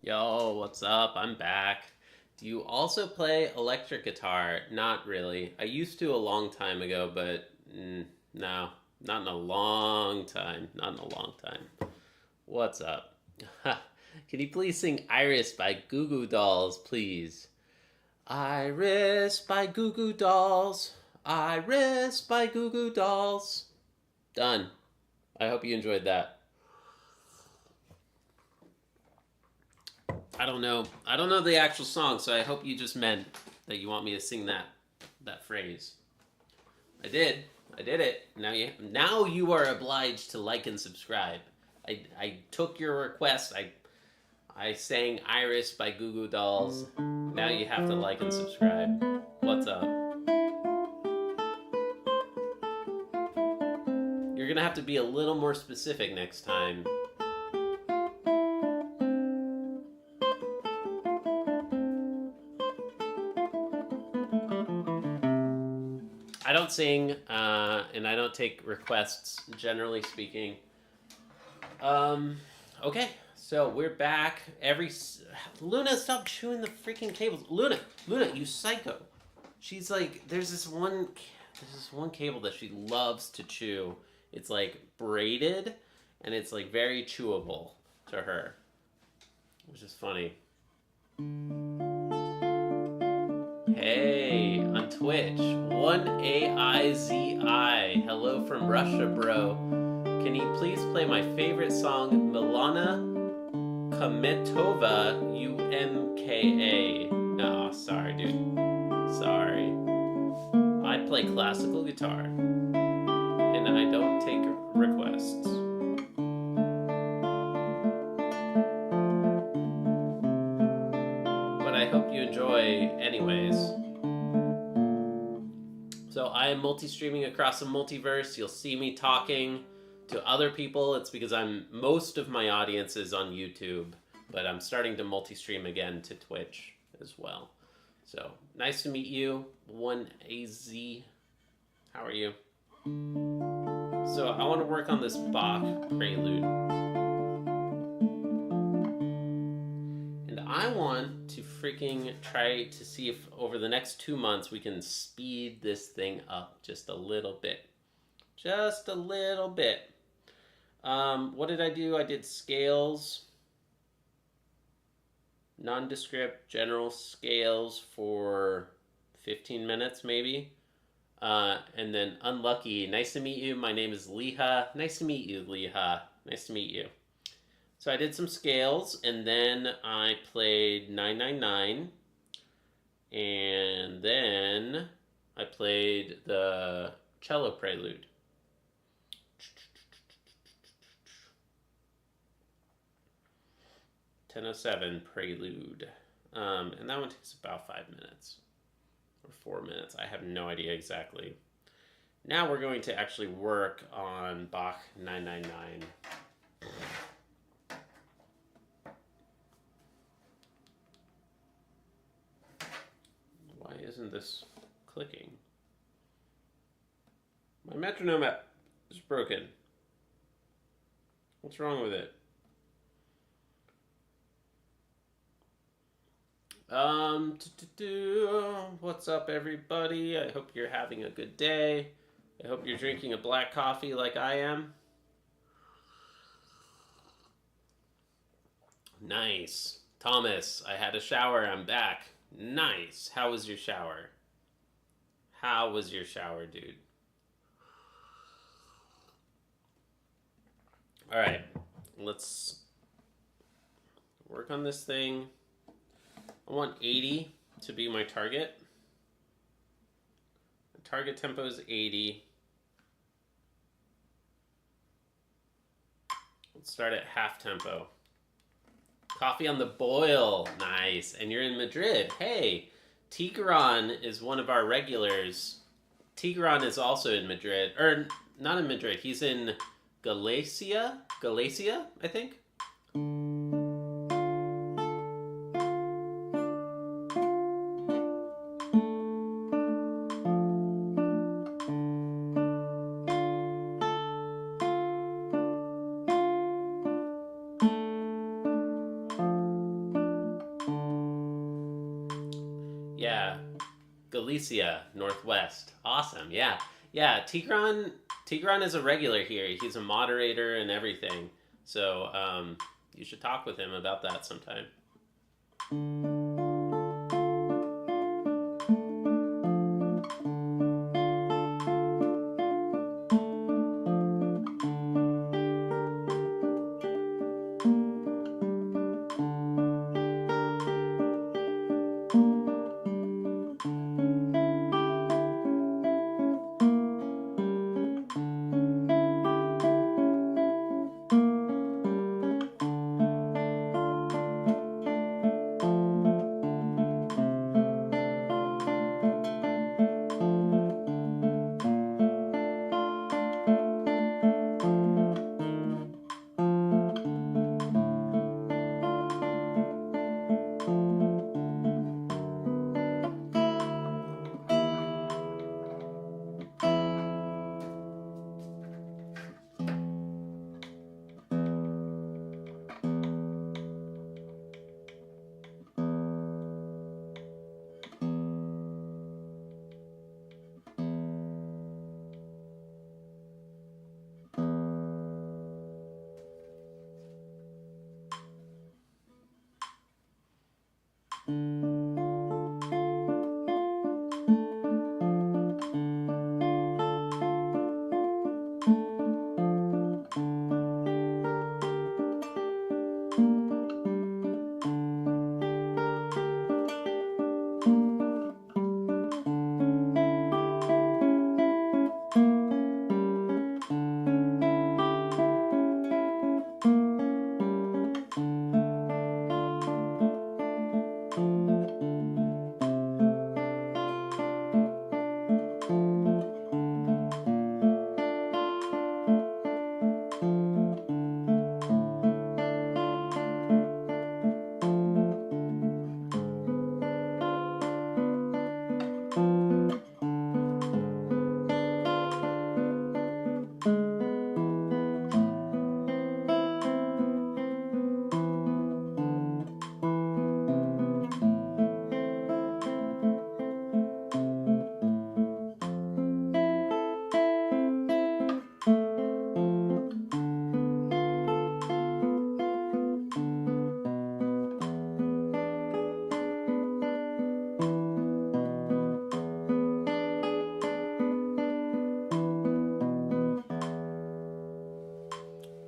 Yo, what's up? I'm back. Do you also play electric guitar? Not really. I used to a long time ago, but no, not in a long time. Not in a long time. What's up? Can you please sing Iris by Goo Goo Dolls, please? Iris by Goo Goo Dolls. Iris by Goo Goo Dolls. Done. I hope you enjoyed that. I don't know the actual song, so I hope you just meant that you want me to sing that phrase. I did it. Now you are obliged to like and subscribe. I took your request. I sang Iris by Goo Goo Dolls. Now you have to like and subscribe. What's up? You're gonna have to be a little more specific next time. I don't sing, and I don't take requests, generally speaking. Okay, so we're back. Luna, stop chewing the freaking cables. Luna, you psycho. She's like, there's this one cable that she loves to chew. It's like braided, and it's like very chewable to her, which is funny. Hey, on Twitch, 1AIZI. Hello from Russia, bro. Can you please play my favorite song, Milana Kometova, UMKA? No, sorry, dude. Sorry. I play classical guitar, and I don't take requests. I hope you enjoy anyways. So I am multi-streaming across the multiverse. You'll see me talking to other people. It's because most of my audience is on YouTube, but I'm starting to multi-stream again to Twitch as well. So nice to meet you, 1AZ. How are you? So I want to work on this Bach Prelude. I want to freaking try to see if over the next 2 months we can speed this thing up just a little bit. Just a little bit. What did I do? I did scales, nondescript, general scales for 15 minutes maybe. And then unlucky. Nice to meet you. My name is Liha. Nice to meet you, Liha. Nice to meet you. So I did some scales, and then I played 999, and then I played the cello prelude. (10:07) prelude, and that one takes about 5 minutes or 4 minutes. I have no idea exactly. Now we're going to actually work on Bach 999. Why isn't this clicking? My metronome is broken. What's wrong with it? What's up, everybody? I hope you're having a good day. I hope you're drinking a black coffee like I am. Nice. Thomas, I had a shower. I'm back. Nice. How was your shower? How was your shower, dude? All right. Let's work on this thing. I want 80 to be my target. The target tempo is 80. Let's start at half tempo. Coffee on the boil. Nice. And you're in Madrid. Hey, Tigran is one of our regulars. Tigran is also in Madrid. Or, not in Madrid. He's in Galicia, I think. Alicia, Northwest. Awesome. Yeah. Yeah. Tigran is a regular here. He's a moderator and everything. So you should talk with him about that sometime.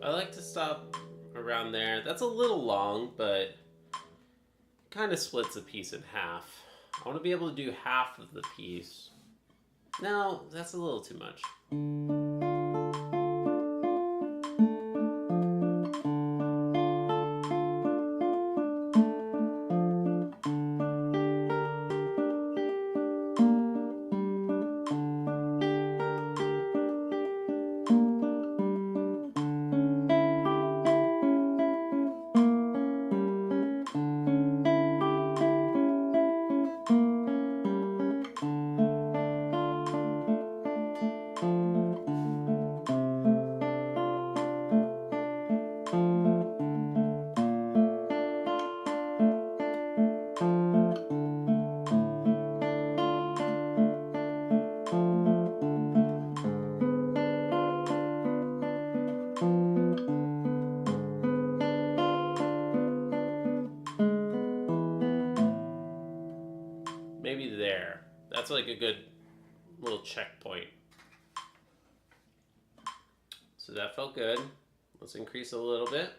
I like to stop around there. That's a little long, but kind of splits the piece in half. I want to be able to do half of the piece. No, that's a little too much. Maybe there. That's like a good little checkpoint. So that felt good. Let's increase a little bit.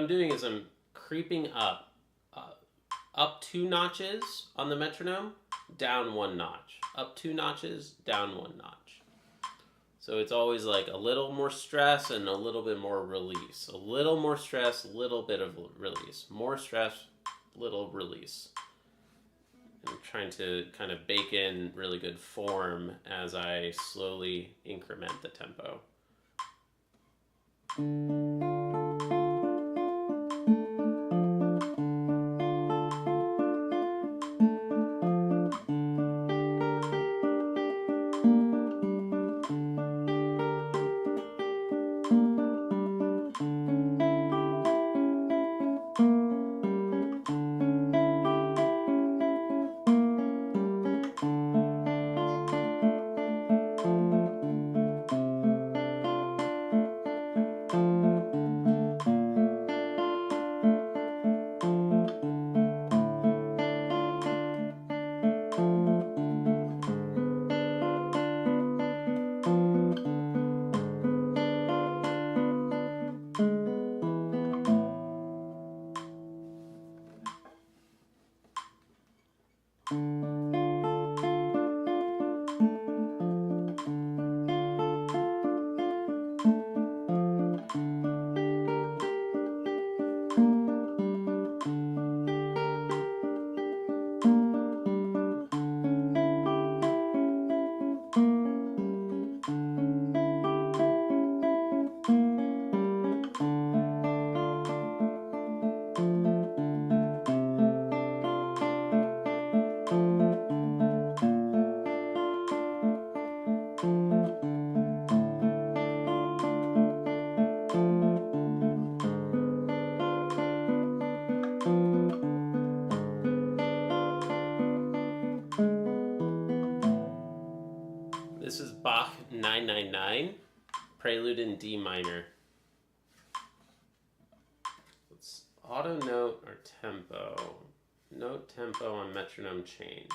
I'm doing is I'm creeping up 2 notches on the metronome, down 1 notch. Up 2 notches, down 1 notch. So it's always like a little more stress and a little bit more release. A little more stress, a little bit of release. More stress, little release. I'm trying to kind of bake in really good form as I slowly increment the tempo. This is Bach 999, Prelude in D minor. Let's auto note or tempo. Note tempo on metronome change.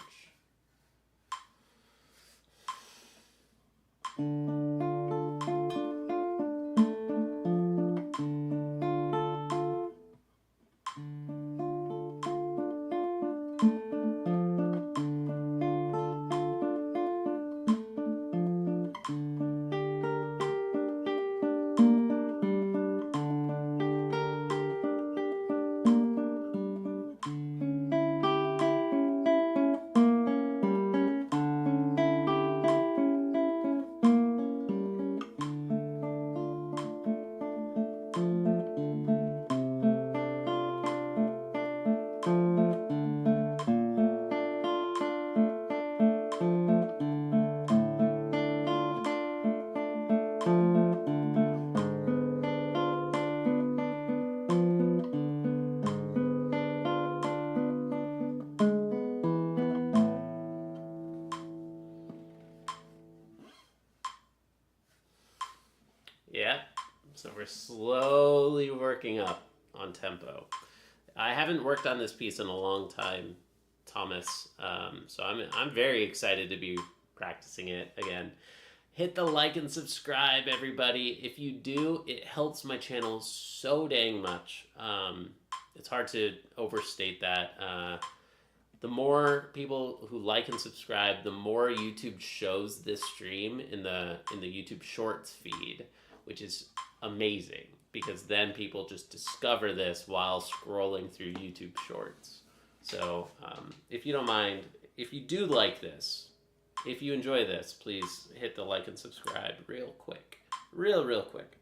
Yeah, so we're slowly working up on tempo. I haven't worked on this piece in a long time, Thomas, so I'm very excited to be practicing it again. Hit the like and subscribe, everybody. If you do, it helps my channel so dang much. It's hard to overstate that. The more people who like and subscribe, the more YouTube shows this stream in the YouTube Shorts feed, which is amazing because then people just discover this while scrolling through YouTube Shorts. So if you don't mind, if you do like this, if you enjoy this, please hit the like and subscribe real quick. Real quick.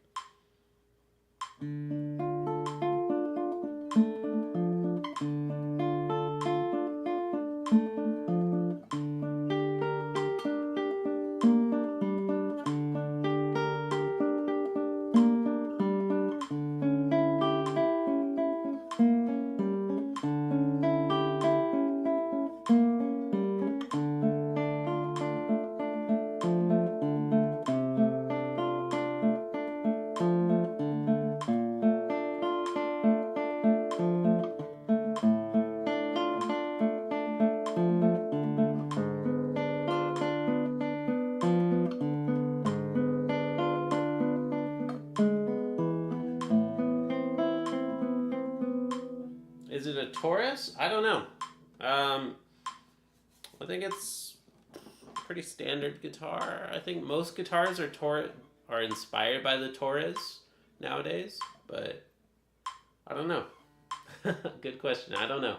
Taurus? I don't know. I think it's pretty standard guitar. I think most guitars are inspired by the Taurus nowadays, but I don't know. Good question. I don't know.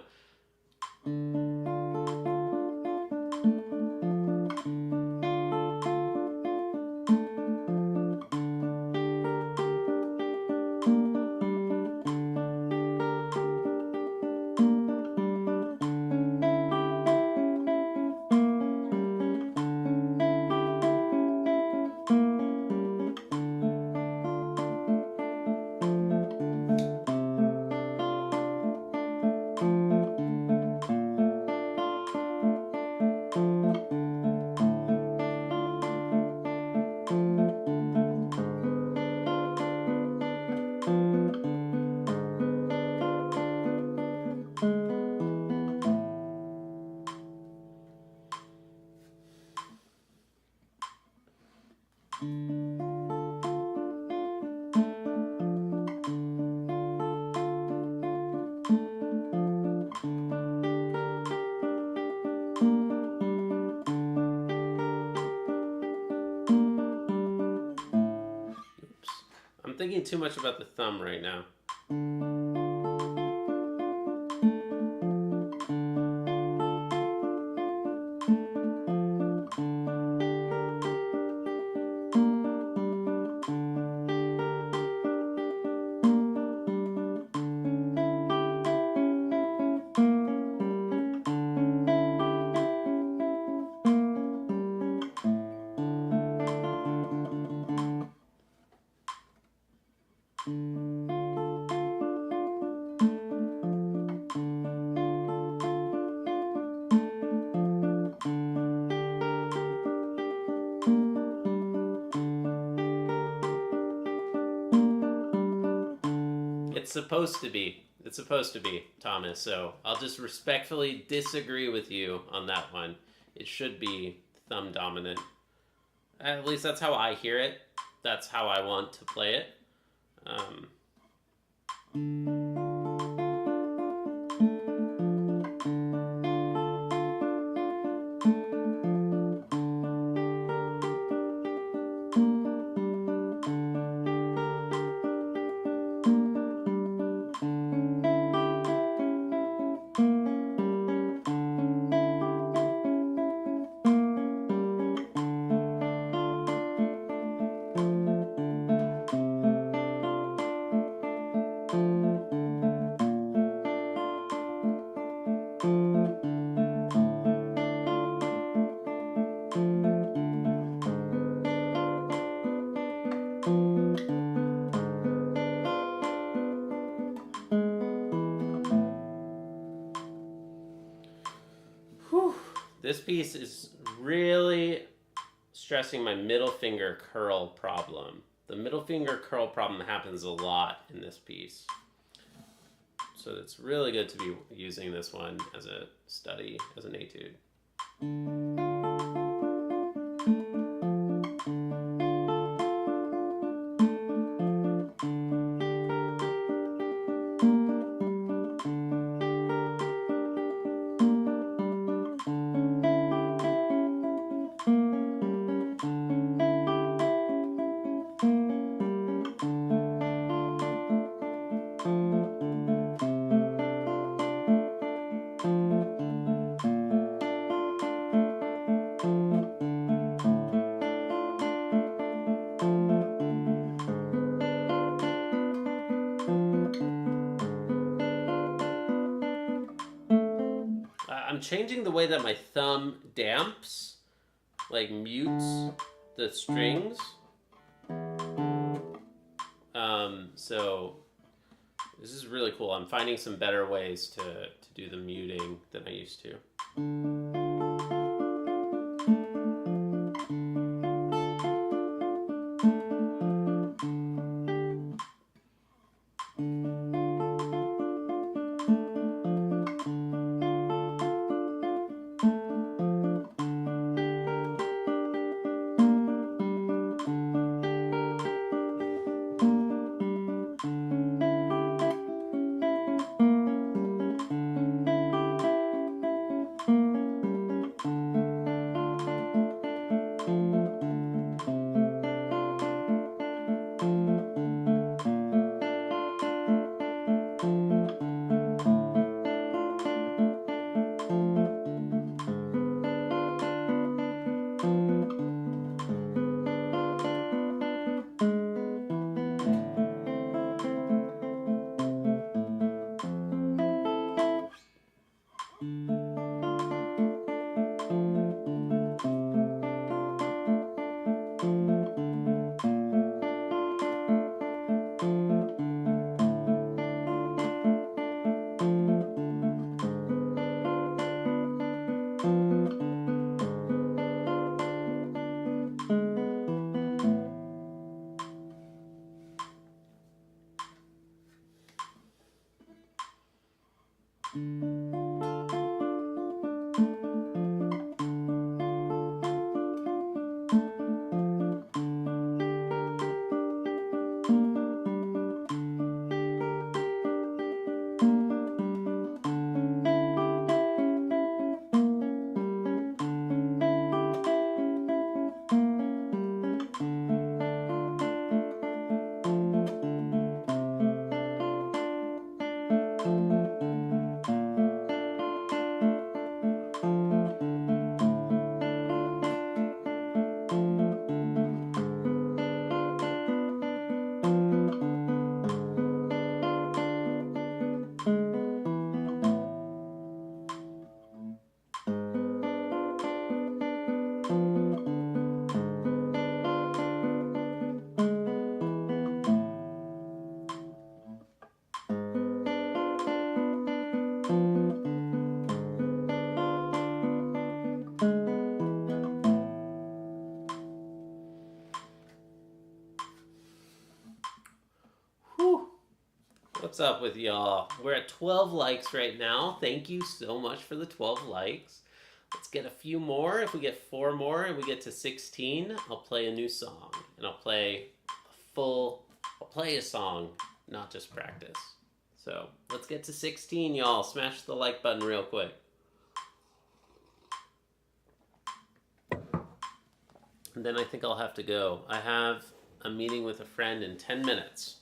I'm thinking too much about the thumb right now. It's supposed to be. It's supposed to be, Thomas. So I'll just respectfully disagree with you on that one. It should be thumb dominant. At least that's how I hear it. That's how I want to play it. This piece is really stressing my middle finger curl problem. The middle finger curl problem happens a lot in this piece. So it's really good to be using this one as a study, as an etude. I'm changing the way that my thumb damps, like mutes the strings. So this is really cool. I'm finding some better ways to do the muting than I used to. What's up with y'all? We're at 12 likes right now. Thank you so much for the 12 likes. Let's get a few more. If we get 4 more and we get to 16, I'll play a new song. And I'll play a song, not just practice. So let's get to 16, y'all. Smash the like button real quick. And then I think I'll have to go. I have a meeting with a friend in 10 minutes.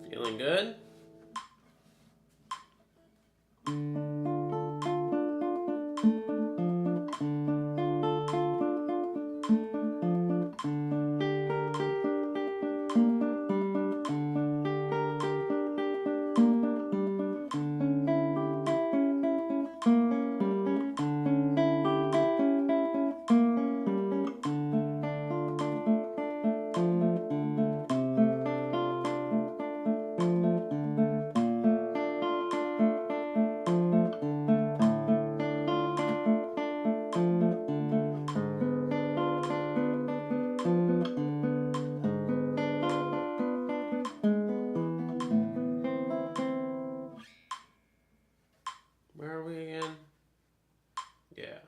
Feeling good? Where are we again? Yeah.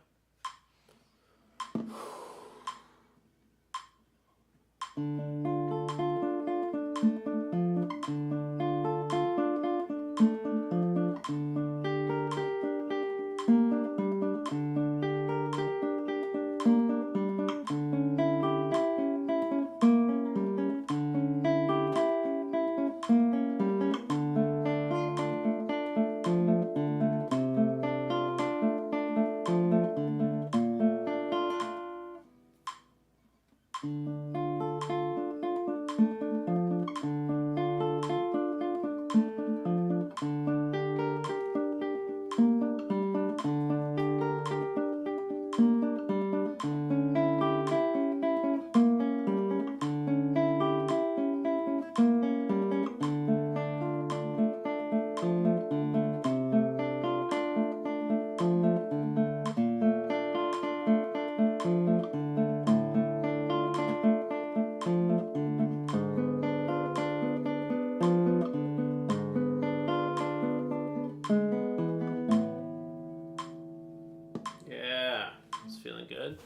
Yeah, it's feeling good.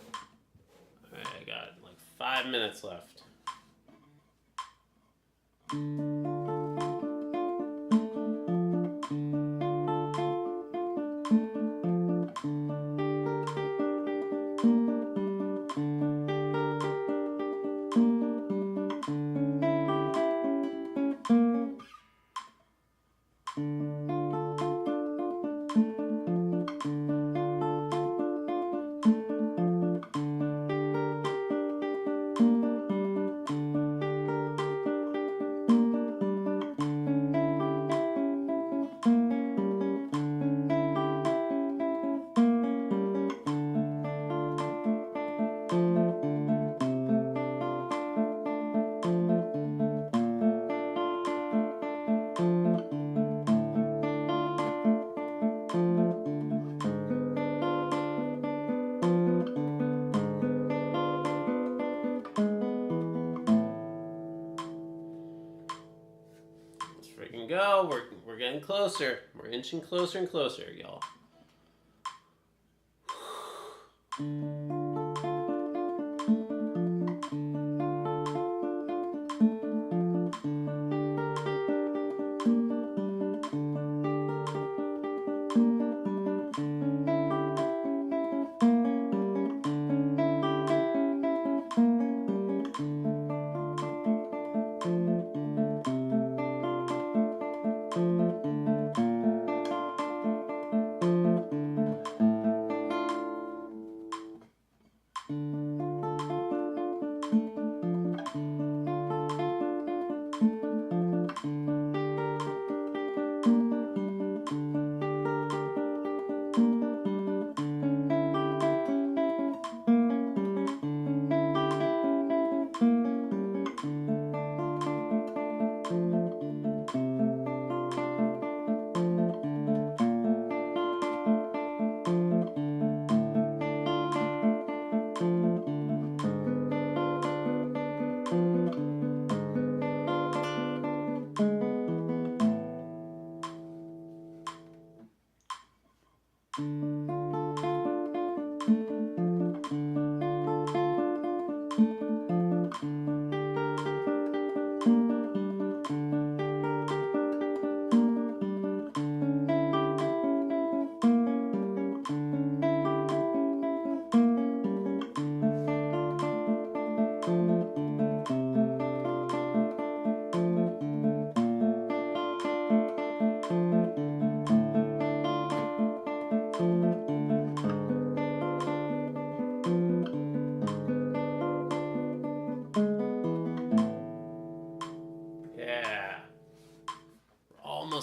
All right, I got like 5 minutes left. Freaking go. We're getting closer. We're inching closer and closer, y'all.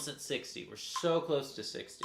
At 60. We're so close to 60.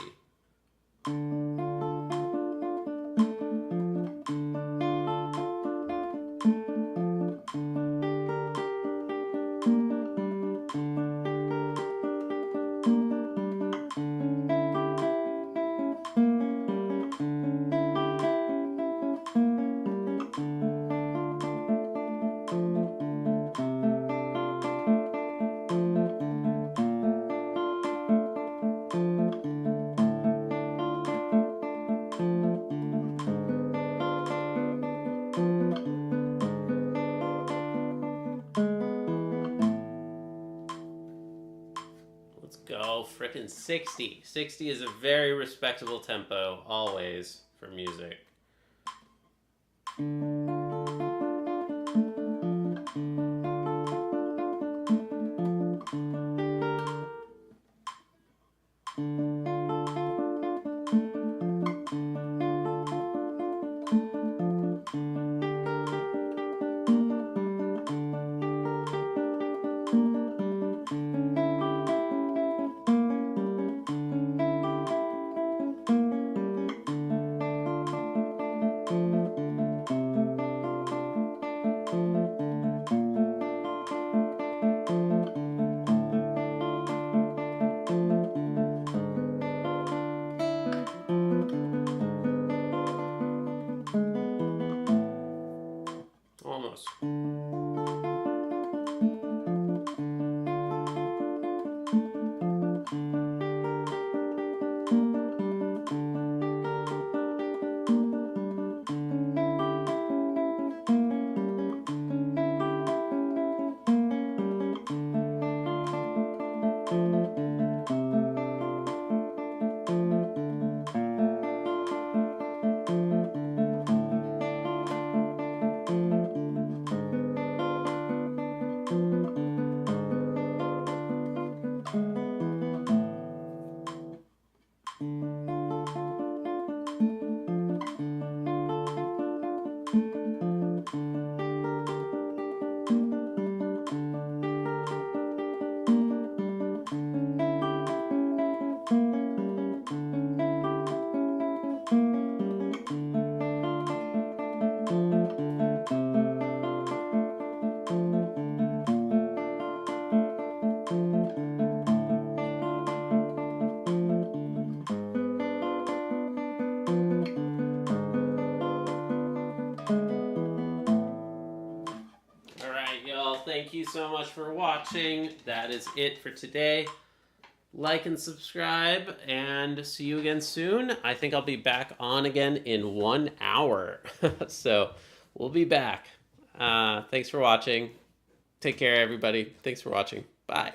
Frickin' 60. 60 is a very respectable tempo, always, for music. thank you so much for watching. That is it for today. Like and subscribe, and see you again soon. I think I'll be back on again in 1 hour. So we'll be back. Thanks for watching. Take care, everybody. Thanks for watching. Bye.